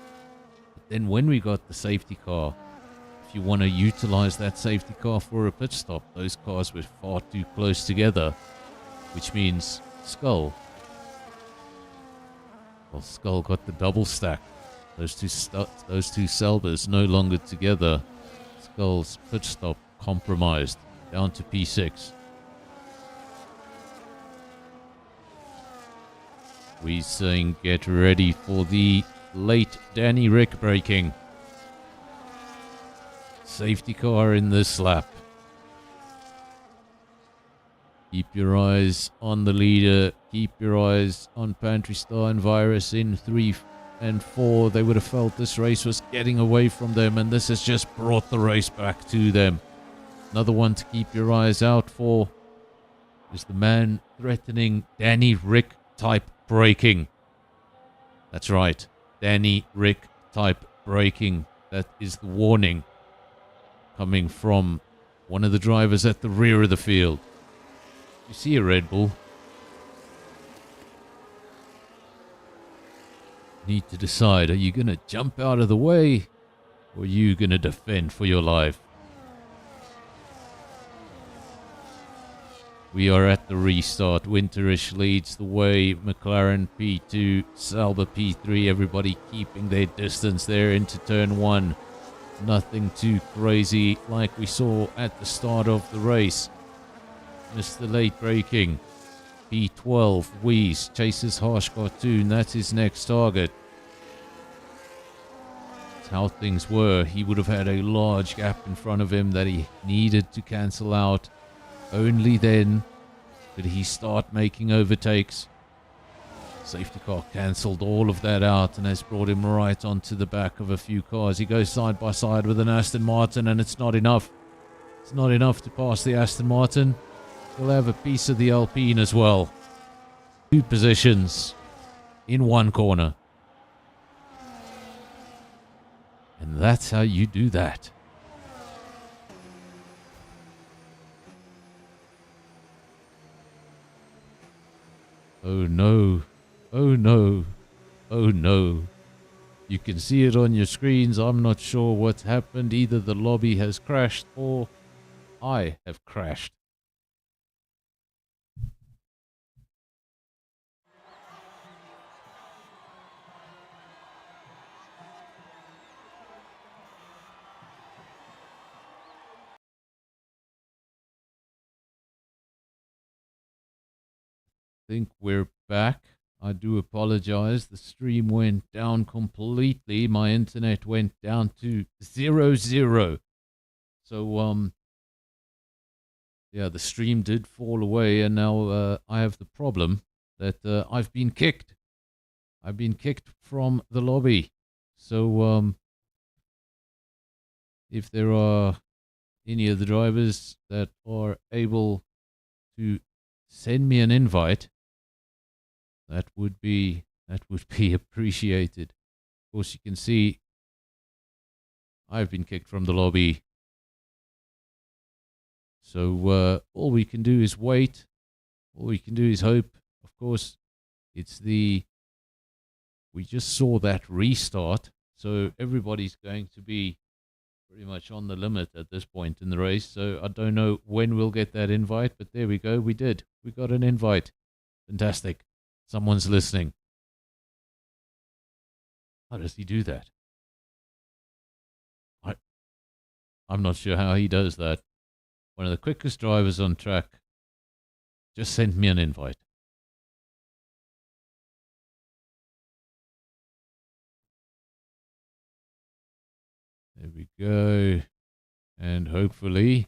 Then when we got the safety car, if you want to utilize that safety car for a pit stop, those cars were far too close together, which means Skull. Well, Skull got the double stack. Those two Selbers no longer together. Skull's pit stop compromised. Down to P6. We're saying get ready for the late Danny Rick braking. Safety car in this lap. Keep your eyes on the leader. Keep your eyes on Pantry Star and Virus in 3 and 4. They would have felt this race was getting away from them, and this has just brought the race back to them. Another one to keep your eyes out for is the man threatening Danny Rick type braking. That's right. Danny Rick type braking. That is the warning coming from one of the drivers at the rear of the field. You see a Red Bull. Need to decide, are you going to jump out of the way or are you going to defend for your life? We are at the restart. Winterish leads the way. McLaren P2, Sauber P3. Everybody keeping their distance there into turn 1. Nothing too crazy like we saw at the start of the race. Mr. Late braking. P12, Weiss chases Harsh Cartoon. That's his next target. That's how things were. He would have had a large gap in front of him that he needed to cancel out. Only then did he start making overtakes. Safety car cancelled all of that out and has brought him right onto the back of a few cars. He goes side by side with an Aston Martin, and it's not enough. It's not enough to pass the Aston Martin. He'll have a piece of the Alpine as well. 2 positions in 1 corner. And that's how you do that. Oh no. Oh no. Oh no. You can see it on your screens. I'm not sure what's happened. Either the lobby has crashed or I have crashed. Think we're back. I do apologize. The stream went down completely. My internet went down to 0. So yeah, the stream did fall away, and now I have the problem that I've been kicked. I've been kicked from the lobby. So if there are any of the drivers that are able to send me an invite, that would be appreciated. Of course, you can see I've been kicked from the lobby. So all we can do is wait. All we can do is hope. Of course, we just saw that restart. So everybody's going to be pretty much on the limit at this point in the race. So I don't know when we'll get that invite, but there we go. We did. We got an invite. Fantastic. Someone's listening. How does he do that? I'm not sure how he does that. One of the quickest drivers on track just sent me an invite. There we go. And hopefully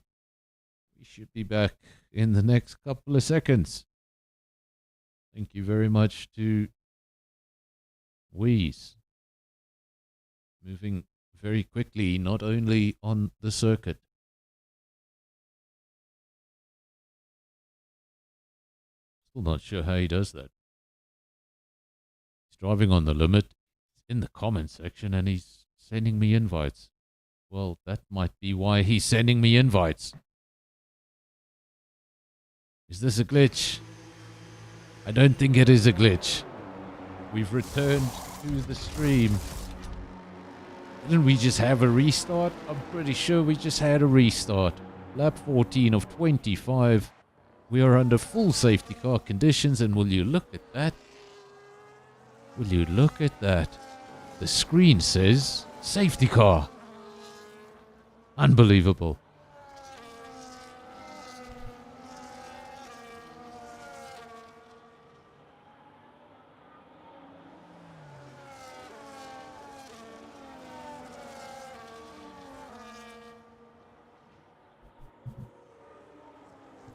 we should be back in the next couple of seconds. Thank you very much to Weiss. Moving very quickly, not only on the circuit. Still not sure how he does that. He's driving on the limit. He's in the comment section and he's sending me invites. Well, that might be why he's sending me invites. Is this a glitch? I don't think it is a glitch. We've returned to the stream. Didn't we just have a restart? I'm pretty sure we just had a restart. Lap 14 of 25. We are under full safety car conditions, and will you look at that? Will you look at that? The screen says safety car. Unbelievable.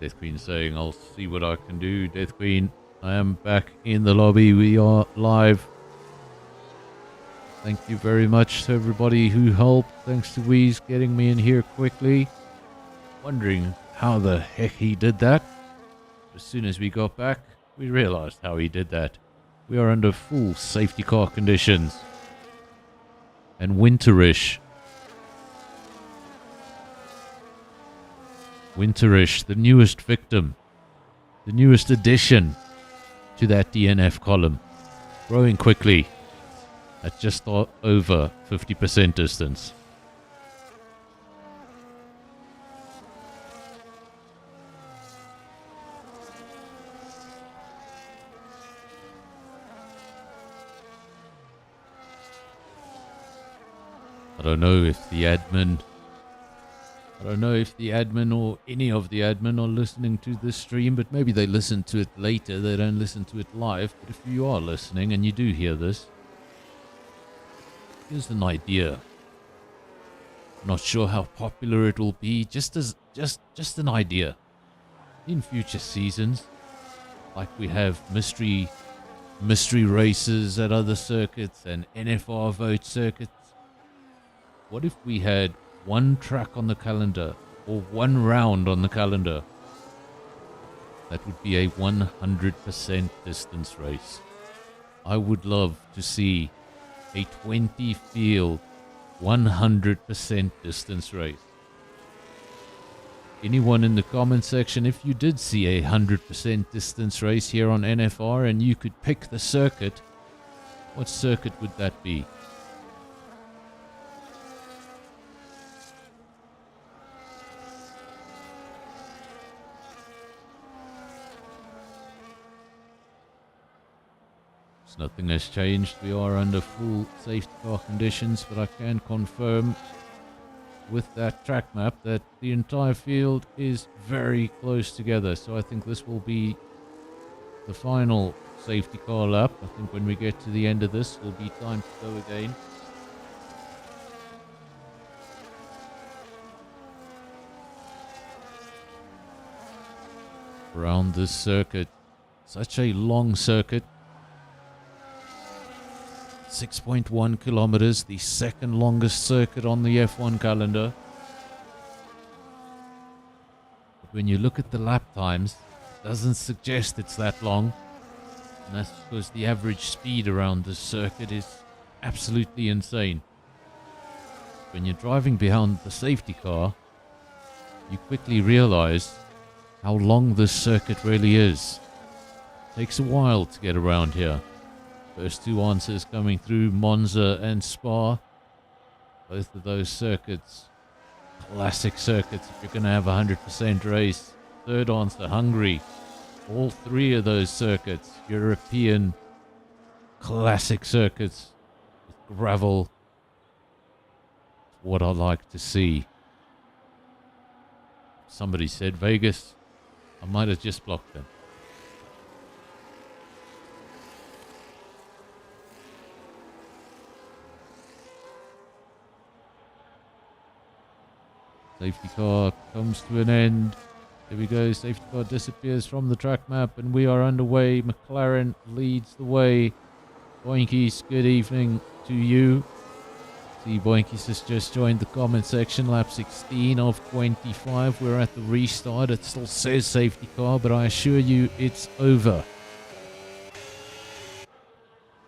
Death Queen saying, I'll see what I can do. Death Queen, I am back in the lobby. We are live. Thank you very much to everybody who helped. Thanks to Wheeze getting me in here quickly. Wondering how the heck he did that. As soon as we got back, we realized how he did that. We are under full safety car conditions. And winterish. Winterish, the newest victim. The newest addition to that DNF column. Growing quickly. At just over 50% distance. I don't know if the admin or any of the admin are listening to this stream, but maybe they listen to it later. They don't listen to it live. But if you are listening and you do hear this, here's an idea. Not sure how popular it will be. Just an idea. In future seasons, like we have mystery races at other circuits and NFR vote circuits. What if we had one track on the calendar or one round on the calendar? That would be a 100% distance race. I would love to see a 20 field 100% distance race. Anyone in the comment section, if you did see a 100% distance race here on NFR and you could pick the circuit, what circuit would that be? Nothing has changed. We are under full safety car conditions, but I can confirm with that track map that the entire field is very close together. So I think this will be the final safety car lap. I think when we get to the end of this, will be time to go again. Around this circuit, such a long circuit. 6.1 kilometers, the second longest circuit on the F1 calendar. But when you look at the lap times, it doesn't suggest it's that long. And that's because the average speed around this circuit is absolutely insane. When you're driving behind the safety car, you quickly realize how long this circuit really is. It takes a while to get around here. First two answers coming through, Monza and Spa. Both of those circuits, classic circuits if you're going to have a 100% race. Third answer, Hungary. All three of those circuits, European classic circuits with gravel. What I like to see. Somebody said Vegas. I might have just blocked them. Safety car comes to an end. Here we go. Safety car disappears from the track map and we are underway. McLaren leads the way. Boinkies, good evening to you. See, Boinkies has just joined the comment section. Lap 16 of 25. We're at the restart. It still says safety car, but I assure you it's over.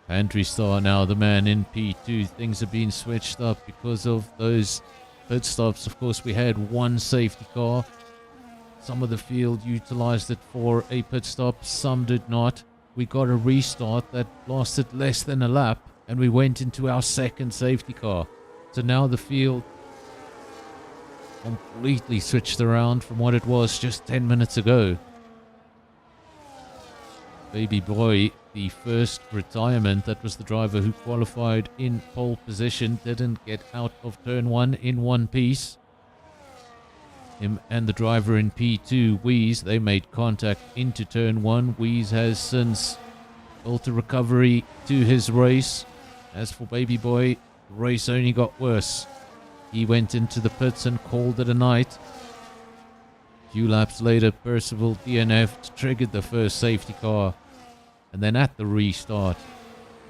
Pantry Star now the man in P2. Things have been switched up because of those pit stops. Of course, we had one safety car. Some of the field utilized it for a pit stop, some did not. We got a restart that lasted less than a lap, and we went into our second safety car. So now the field completely switched around from what it was just 10 minutes ago. Baby Boy, the first retirement. That was the driver who qualified in pole position, didn't get out of turn 1 in one piece. Him and the driver in P2, Wheeze, they made contact into turn 1. Wheeze has since built a recovery to his race. As for Baby Boy, the race only got worse. He went into the pits and called it a night. A few laps later, Percival DNF'd, triggered the first safety car. And then at the restart,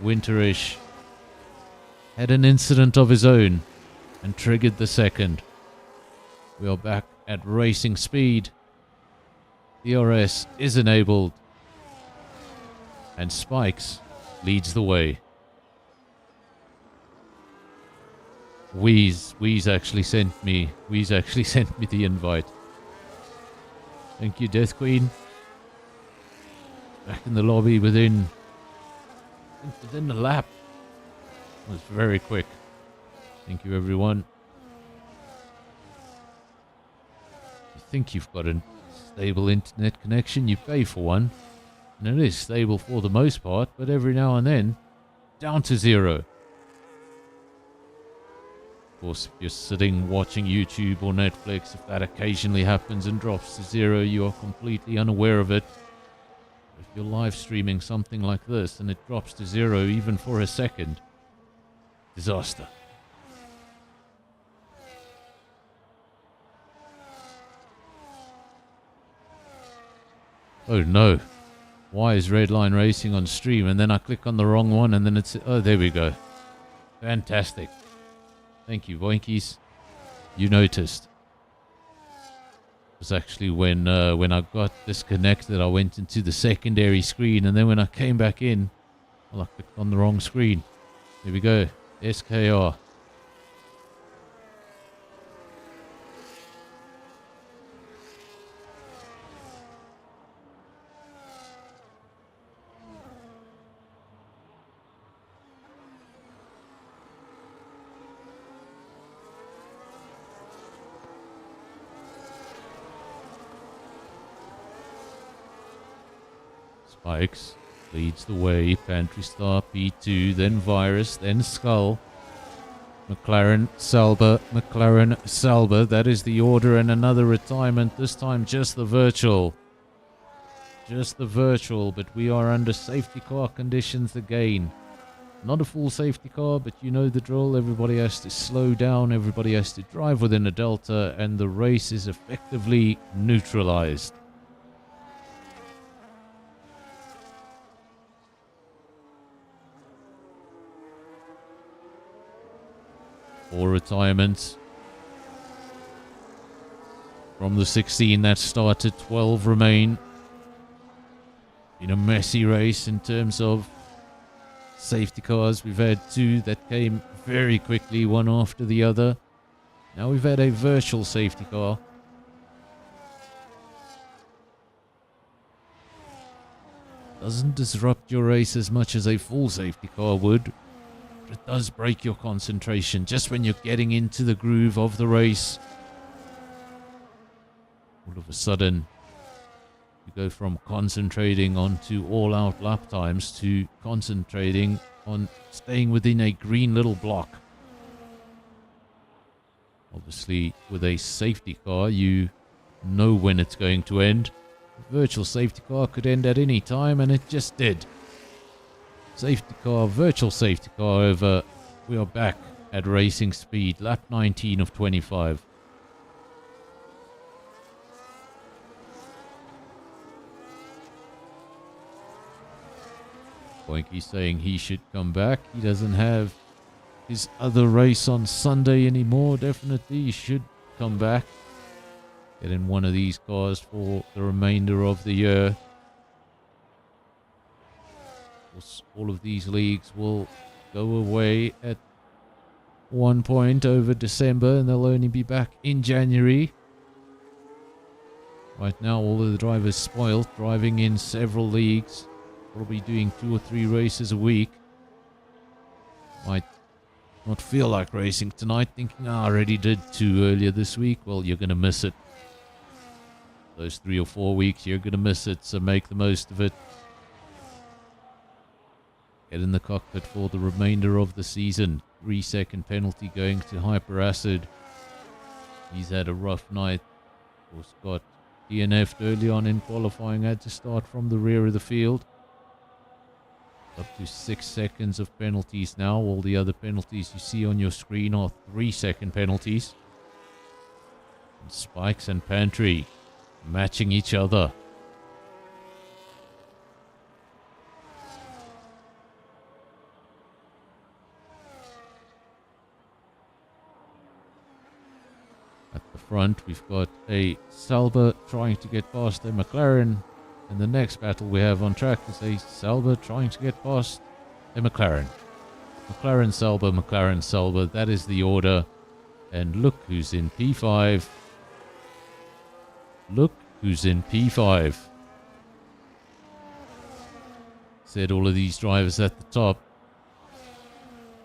Winterish had an incident of his own and triggered the second. We are back at racing speed. DRS is enabled. And Spikes leads the way. Wheeze actually sent me the invite. Thank you, Death Queen. Back in the lobby within the lap. It was very quick. Thank you, everyone. You think you've got a stable internet connection, you pay for one. And it is stable for the most part, but every now and then, down to 0. Of course, if you're sitting watching YouTube or Netflix, if that occasionally happens and drops to 0, you are completely unaware of it. If you're live streaming something like this and it drops to 0 even for a second, disaster. Oh no. Why is Redline Racing on stream? And then I click on the wrong one and then it's... Oh, there we go. Fantastic. Thank you, Boinkies. You noticed. It was actually when I got disconnected, I went into the secondary screen, and then when I came back in, well, I clicked on the wrong screen. Here we go. SKR. Spikes leads the way. Pantry Star, P2, then Virus, then Skull. McLaren, Salber. That is the order, and another retirement. This time just the virtual. Just the virtual, but we are under safety car conditions again. Not a full safety car, but you know the drill. Everybody has to slow down. Everybody has to drive within a delta, and the race is effectively neutralized. Four retirements. From the 16 that started, 12 remain. In a messy race in terms of safety cars. We've had 2 that came very quickly, one after the other. Now we've had a virtual safety car. Doesn't disrupt your race as much as a full safety car would. But it does break your concentration just when you're getting into the groove of the race. All of a sudden, you go from concentrating onto all-out lap times to concentrating on staying within a green little block. Obviously, with a safety car, you know when it's going to end. A virtual safety car could end at any time, and it just did. Safety car, virtual safety car over. We are back at racing speed. Lap 19 of 25. Boinky saying he should come back. He doesn't have his other race on Sunday anymore. Definitely he should come back. Get in one of these cars for the remainder of the year. All of these leagues will go away at one point over December, and they'll only be back in January. Right now, all of the drivers spoiled, driving in several leagues, probably doing 2 or 3 races a week. Might not feel like racing tonight, thinking, I already did 2 earlier this week. Well, you're going to miss it. Those 3 or 4 weeks, you're going to miss it, so make the most of it. get in the cockpit for the remainder of the season. 3-second penalty going to Hyper Acid. He's had a rough night. Of course, got DNF'd early on in qualifying, had to start from the rear of the field. Up to 6 seconds of penalties now. All the other penalties you see on your screen are 3-second penalties. And Spikes and Pantry matching each other. At the front, we've got a Sauber trying to get past a McLaren. And the next battle we have on track is a Sauber trying to get past a McLaren. McLaren Sauber, McLaren Sauber. That is the order. And look who's in P5. Look who's in P5. Said all of these drivers at the top.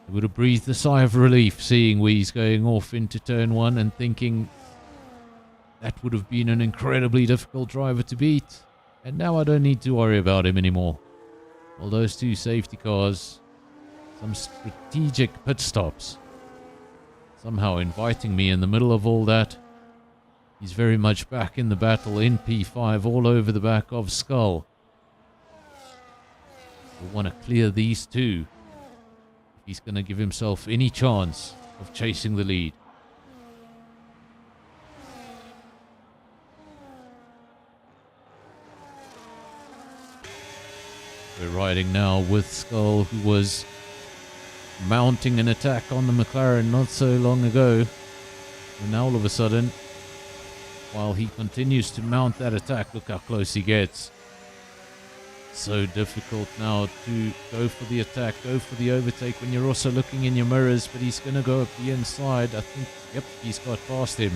They would have breathed a sigh of relief seeing Wheeze going off into turn 1 and thinking that would have been an incredibly difficult driver to beat. And now I don't need to worry about him anymore. All those 2 safety cars, some strategic pit stops, somehow inviting me in the middle of all that. He's very much back in the battle in P5, all over the back of Skull. We'll want to clear these 2 if he's going to give himself any chance of chasing the lead. We're riding now with Skull, who was mounting an attack on the McLaren not so long ago. And now all of a sudden, while he continues to mount that attack, look how close he gets. So difficult now to go for the attack, go for the overtake when you're also looking in your mirrors, but he's going to go up the inside. I think, yep, he's got past him.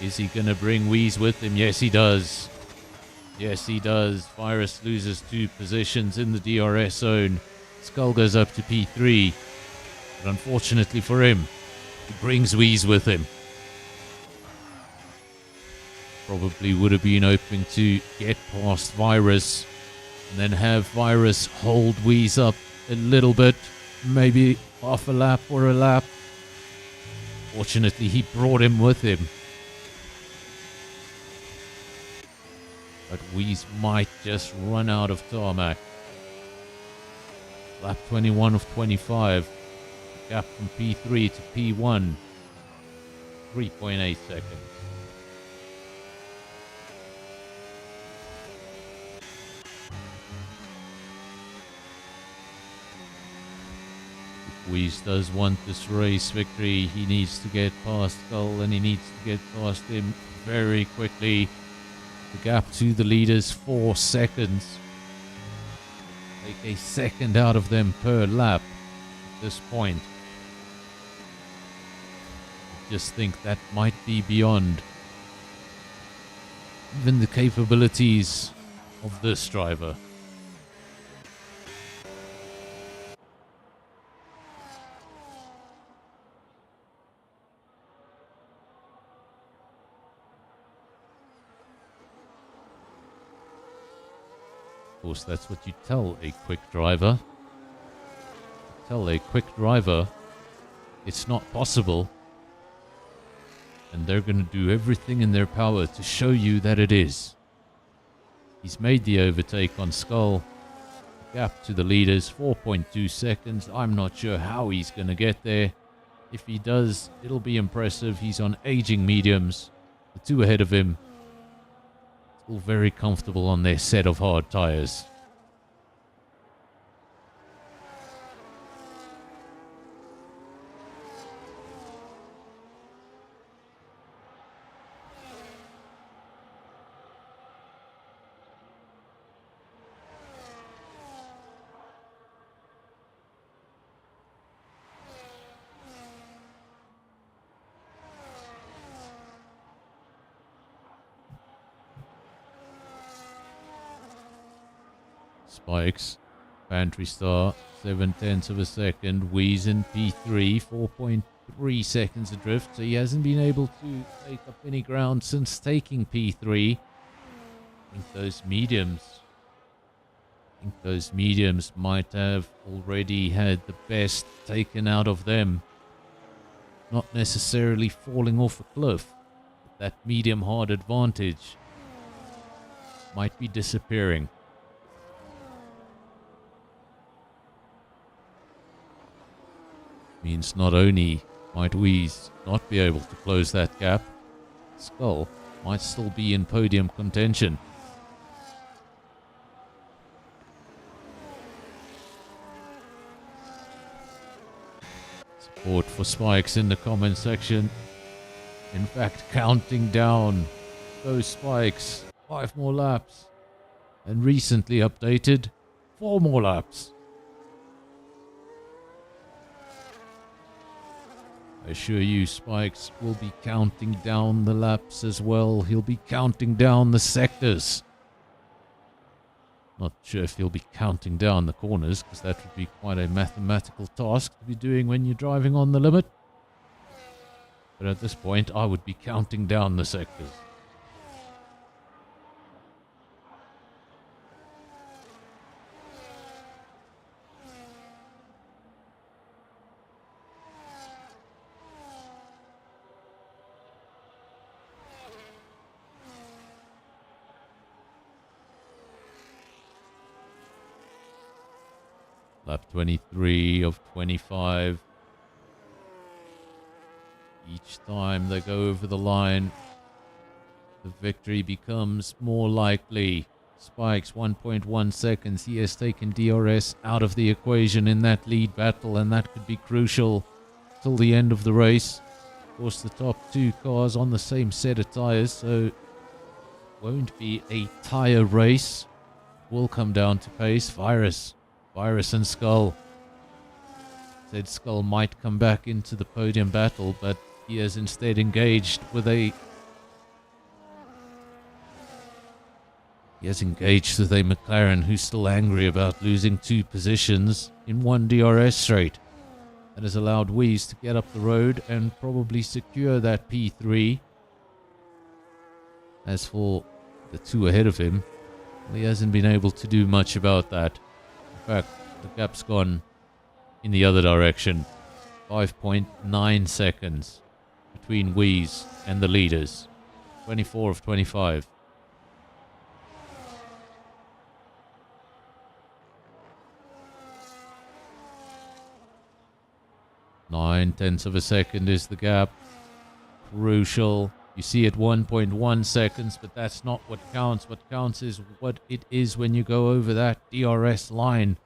Is he going to bring Wheeze with him? Yes, he does. Yes, he does. Virus loses 2 positions in the DRS zone. Skull goes up to P3. But unfortunately for him, he brings Wheeze with him. Probably would have been hoping to get past Virus and then have Virus hold Wheeze up a little bit. Maybe half a lap or a lap. Fortunately, he brought him with him. But Wheeze might just run out of tarmac. Lap 21 of 25. Gap from P3 to P1. 3.8 seconds. If Wheeze does want this race victory, he needs to get past Skull and he needs to get past him very quickly. The gap to the leaders, 4 seconds. Take a second out of them per lap at this point. I just think that might be beyond even the capabilities of this driver. Of course, that's what you tell a quick driver. Tell a quick driver it's not possible, and they're going to do everything in their power to show you that it is. He's made the overtake on Skull. Gap to the leaders, 4.2 seconds. I'm not sure how he's going to get there. If he does, it'll be impressive. He's on aging mediums. The 2 ahead of him, all very comfortable on their set of hard tires. Spikes, Pantry Star, 7/10 of a second. Wheeze in P3, 4.3 seconds adrift. So he hasn't been able to take up any ground since taking P3. I think those mediums I think those mediums might have already had the best taken out of them. Not necessarily falling off a cliff, but that medium hard advantage might be disappearing. Means not only might Wheeze not be able to close that gap, Skull might still be in podium contention. Support for Spikes in the comment section. In fact, counting down those Spikes. 5 more laps. And recently updated, 4 more laps. I assure you, Spikes will be counting down the laps as well. He'll be counting down the sectors. Not sure if he'll be counting down the corners, because that would be quite a mathematical task to be doing when you're driving on the limit. But at this point, I would be counting down the sectors. Lap 23 of 25. Each time they go over the line, the victory becomes more likely. Spikes 1.1 seconds. He has taken DRS out of the equation in that lead battle, and that could be crucial till the end of the race. Of course, the top 2 cars on the same set of tires, so it won't be a tire race. It will come down to pace. Virus and Skull. Said Skull might come back into the podium battle, but he has instead engaged with a McLaren who's still angry about losing 2 positions in 1 DRS straight. That has allowed Wheeze to get up the road and probably secure that P3. As for the 2 ahead of him, well, he hasn't been able to do much about that. In fact, the gap's gone in the other direction. 5.9 seconds between Wheeze and the leaders. 24 of 25. Nine-tenths of a second is the gap. Crucial. You see it 1.1 seconds, but that's not what counts. What counts is what it is when you go over that DRS line.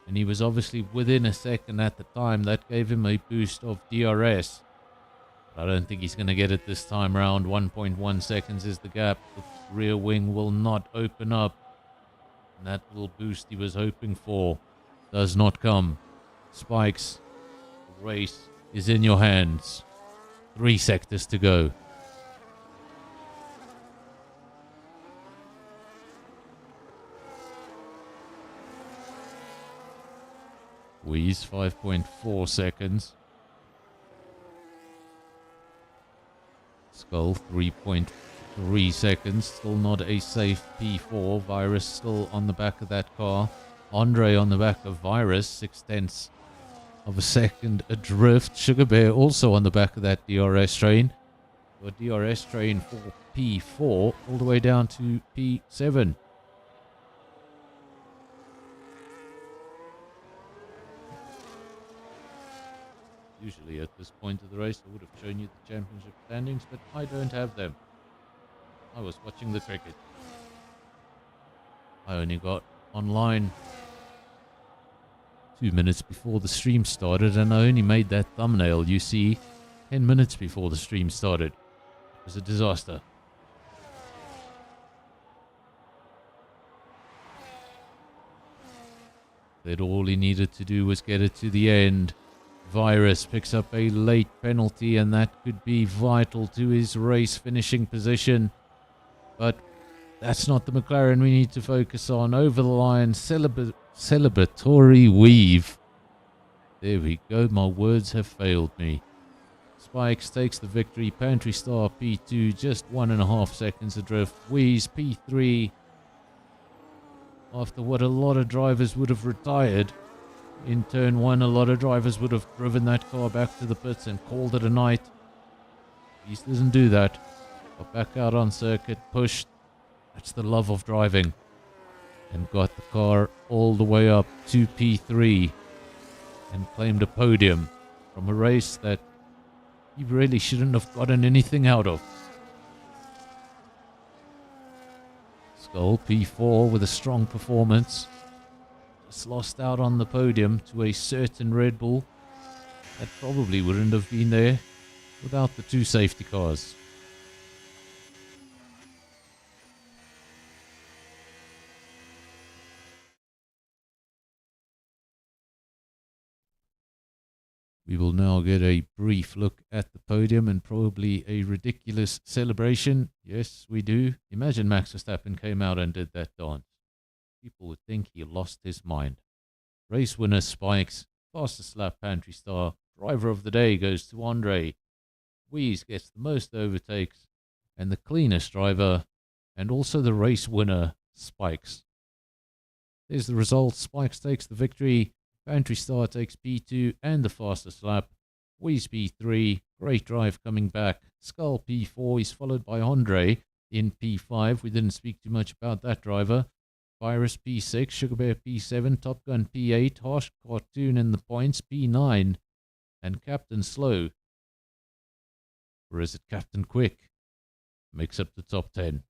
And he was obviously within a second at the time. That gave him a boost of DRS. But I don't think he's going to get it this time around. 1.1 seconds is the gap. The rear wing will not open up. And that little boost he was hoping for does not come. Spikes, the race is in your hands. 3 sectors to go. Wheeze 5.4 seconds. Skull 3.3 seconds. Still not a safe P4. Virus still on the back of that car. Andre on the back of Virus. 0.6 of a second adrift. Sugar Bear also on the back of that DRS train. A DRS train for P4 all the way down to P7. Usually at this point of the race I would have shown you the championship standings, but I don't have them. I was watching the cricket. I only got online 2 minutes before the stream started, and I only made that thumbnail, you see, 10 minutes before the stream started. It was a disaster. That all he needed to do was get it to the end. Virus picks up a late penalty, and that could be vital to his race finishing position. But that's not the McLaren we need to focus on. Over the line, celebratory weave. There we go, my words have failed me. Spikes takes the victory. Pantry Star P2, just 1.5 seconds adrift. Wheeze P3 after what a lot of drivers would have retired. In turn one, a lot of drivers would have driven that car back to the pits and called it a night. He doesn't do that. Got back out on circuit, pushed. That's the love of driving. And got the car all the way up to P3 and claimed a podium from a race that he really shouldn't have gotten anything out of. Skull P4 with a strong performance. Just lost out on the podium to a certain Red Bull that probably wouldn't have been there without the two safety cars. We will now get a brief look at the podium and probably a ridiculous celebration. Yes, we do. Imagine Max Verstappen came out and did that dance. People would think he lost his mind. Race winner spikes, fastest lap pantry star, driver of the day goes to Andre. Weeze gets the most overtakes, and the cleanest driver, and also the race winner, Spikes. There's the result. Spikes takes the victory. Pantry Star takes P2 and the fastest lap. Weeze P3, great drive coming back. Skull P4 is followed by Andre in P5. We didn't speak too much about that driver. Virus P6, Sugar Bear P7, Top Gun P8, Harsh Cartoon in the points P9, and Captain Slow, or is it Captain Quick, makes up the top 10.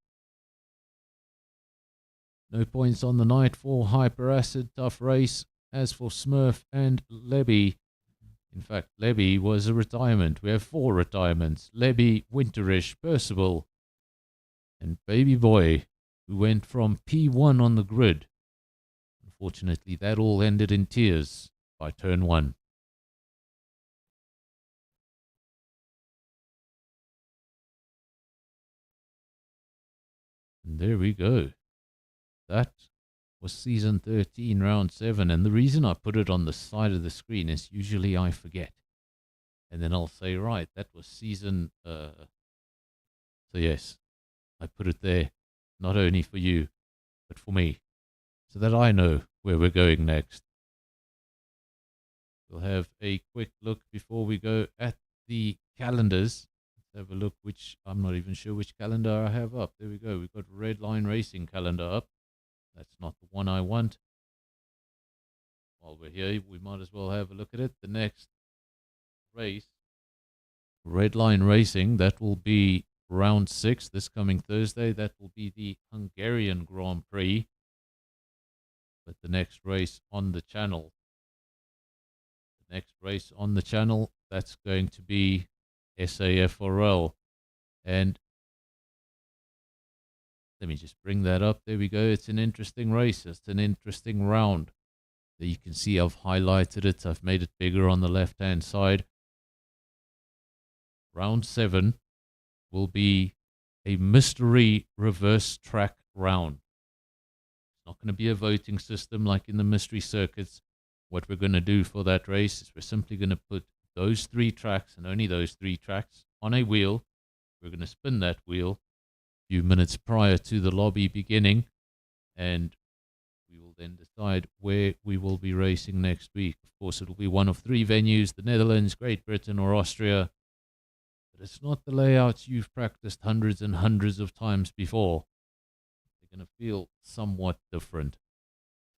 No points on the night for Hyper Acid, tough race. As for Smurf and Lebby, in fact, Lebby was a retirement. We have 4 retirements. Lebby, Winterish, Percival, and Baby Boy, who went from P1 on the grid. Unfortunately, that all ended in tears by turn 1. And there we go. That was season 13, round 7. And the reason I put it on the side of the screen is usually I forget. And then I'll say, right, that was season... So yes, I put it there, not only for you, but for me, so that I know where we're going next. We'll have a quick look before we go at the calendars. Let's have a look which, I'm not even sure which calendar I have up. There we go. We've got Red Line Racing calendar up. That's not the one I want. While we're here, we might as well have a look at it. The next race, Red Line Racing, that will be round 6 this coming Thursday. That will be the Hungarian Grand Prix. But the next race on the channel, that's going to be SAFRL. And let me just bring that up. There we go. It's an interesting race. It's an interesting round. There you can see I've highlighted it. I've made it bigger on the left-hand side. Round 7 will be a mystery reverse track round. It's not going to be a voting system like in the mystery circuits. What we're going to do for that race is we're simply going to put those 3 tracks and only those 3 tracks on a wheel. We're going to spin that wheel few minutes prior to the lobby beginning, and we will then decide where we will be racing next week. Of course, it will be one of 3 venues, the Netherlands, Great Britain, or Austria, but it's not the layouts you've practiced hundreds and hundreds of times before. They're going to feel somewhat different.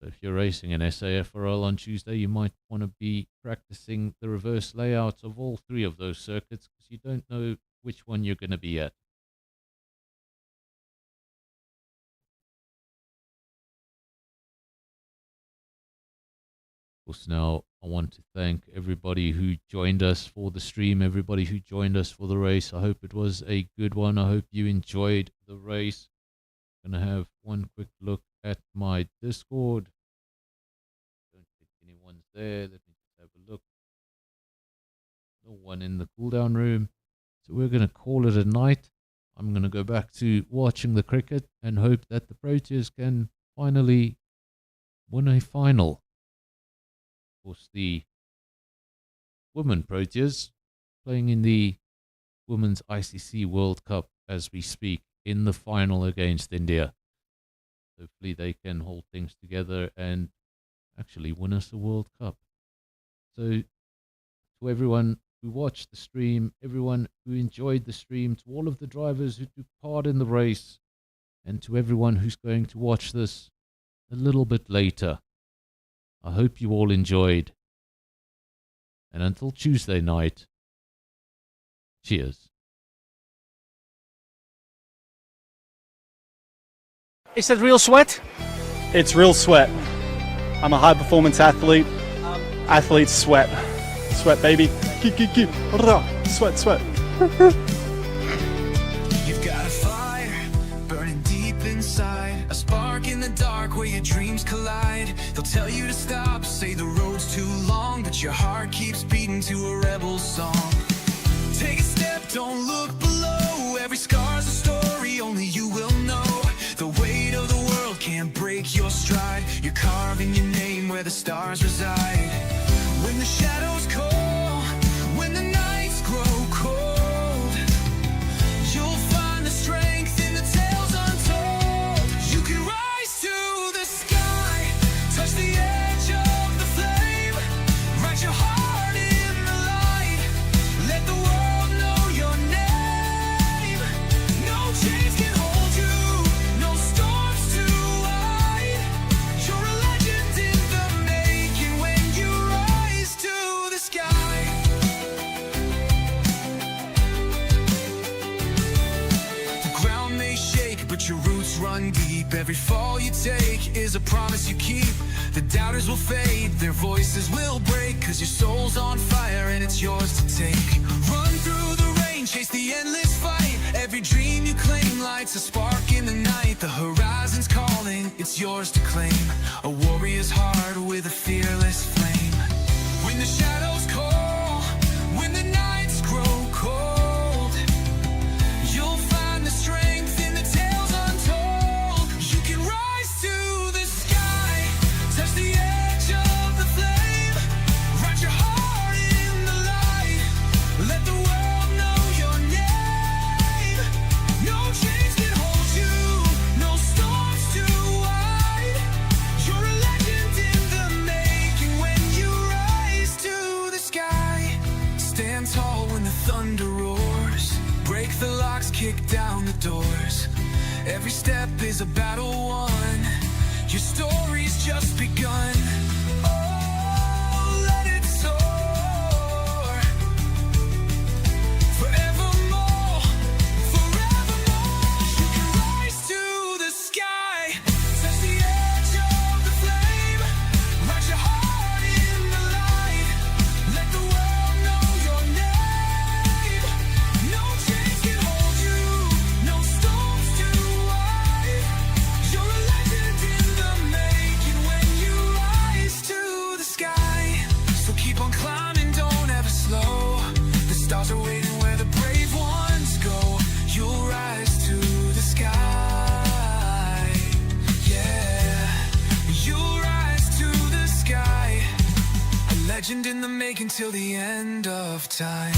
So if you're racing an SAFRL on Tuesday, you might want to be practicing the reverse layouts of all 3 of those circuits, because you don't know which one you're going to be at. Now, I want to thank everybody who joined us for the stream, everybody who joined us for the race. I hope it was a good one. I hope you enjoyed the race. I'm going to have one quick look at my Discord. Don't think anyone's there. Let me just have a look. No one in the cooldown room. So we're going to call it a night. I'm going to go back to watching the cricket and hope that the Proteas can finally win a final. Of course, the women Proteas playing in the Women's ICC World Cup as we speak in the final against India. Hopefully they can hold things together and actually win us a World Cup. So to everyone who watched the stream, everyone who enjoyed the stream, to all of the drivers who took part in the race, and to everyone who's going to watch this a little bit later, I hope you all enjoyed. And until Tuesday night, cheers. Is that real sweat? It's real sweat. I'm a high performance athlete. Athletes sweat. Sweat, baby. Sweat, sweat. You've got a fire burning deep inside, a spark in the dark where your dreams collide. They'll tell you to stop, say the road's too long, but your heart keeps beating to a rebel song. Take a step, don't look below. Every scar's a story, only you will know. The weight of the world can't break your stride. You're carving your name where the stars reside. When the shadows call, when the nights grow cold, you'll find the strength in the tales untold. You can rise to the sky, touch the edge of the flame, write your heart in the light, let the world know your name. No chains can hold you, no storms too wide. You're a legend in the making when you rise to the sky. The ground may shake, but your roots run deep. Every fall you take is a promise you keep. The doubters will fade, their voices will break, 'cause your soul's on fire and it's yours to take. Run through the rain, chase the endless fight. Every dream you claim lights a spark in the night. The horizon's calling, it's yours to claim. A warrior's heart with a fearless flame. When the shadows call, when the nights grow cold, you'll find the strength in the tales untold. You can rise to the sky, touch the edge of the flame, write your heart in the light, let the world know your name. No chains can hold you, no storms too wide. You're a legend in the making when you rise to the sky. Stand tall when the thunder roars, break the locks, kick down the doors. Every step is a battle won, your story's just begun. Oh, let it soar, forevermore, forevermore. You can rise to the sky, touch the edge of the flame, write your heart in the light, let the world know your name. No chains can hold you, no storms too wide. You're a legend in the making when you rise to the sky. So keep on climbing, don't ever slow. The stars are waiting where the brave ones go. You'll rise to the sky. Yeah, you'll rise to the sky. A legend in the making till the end of time.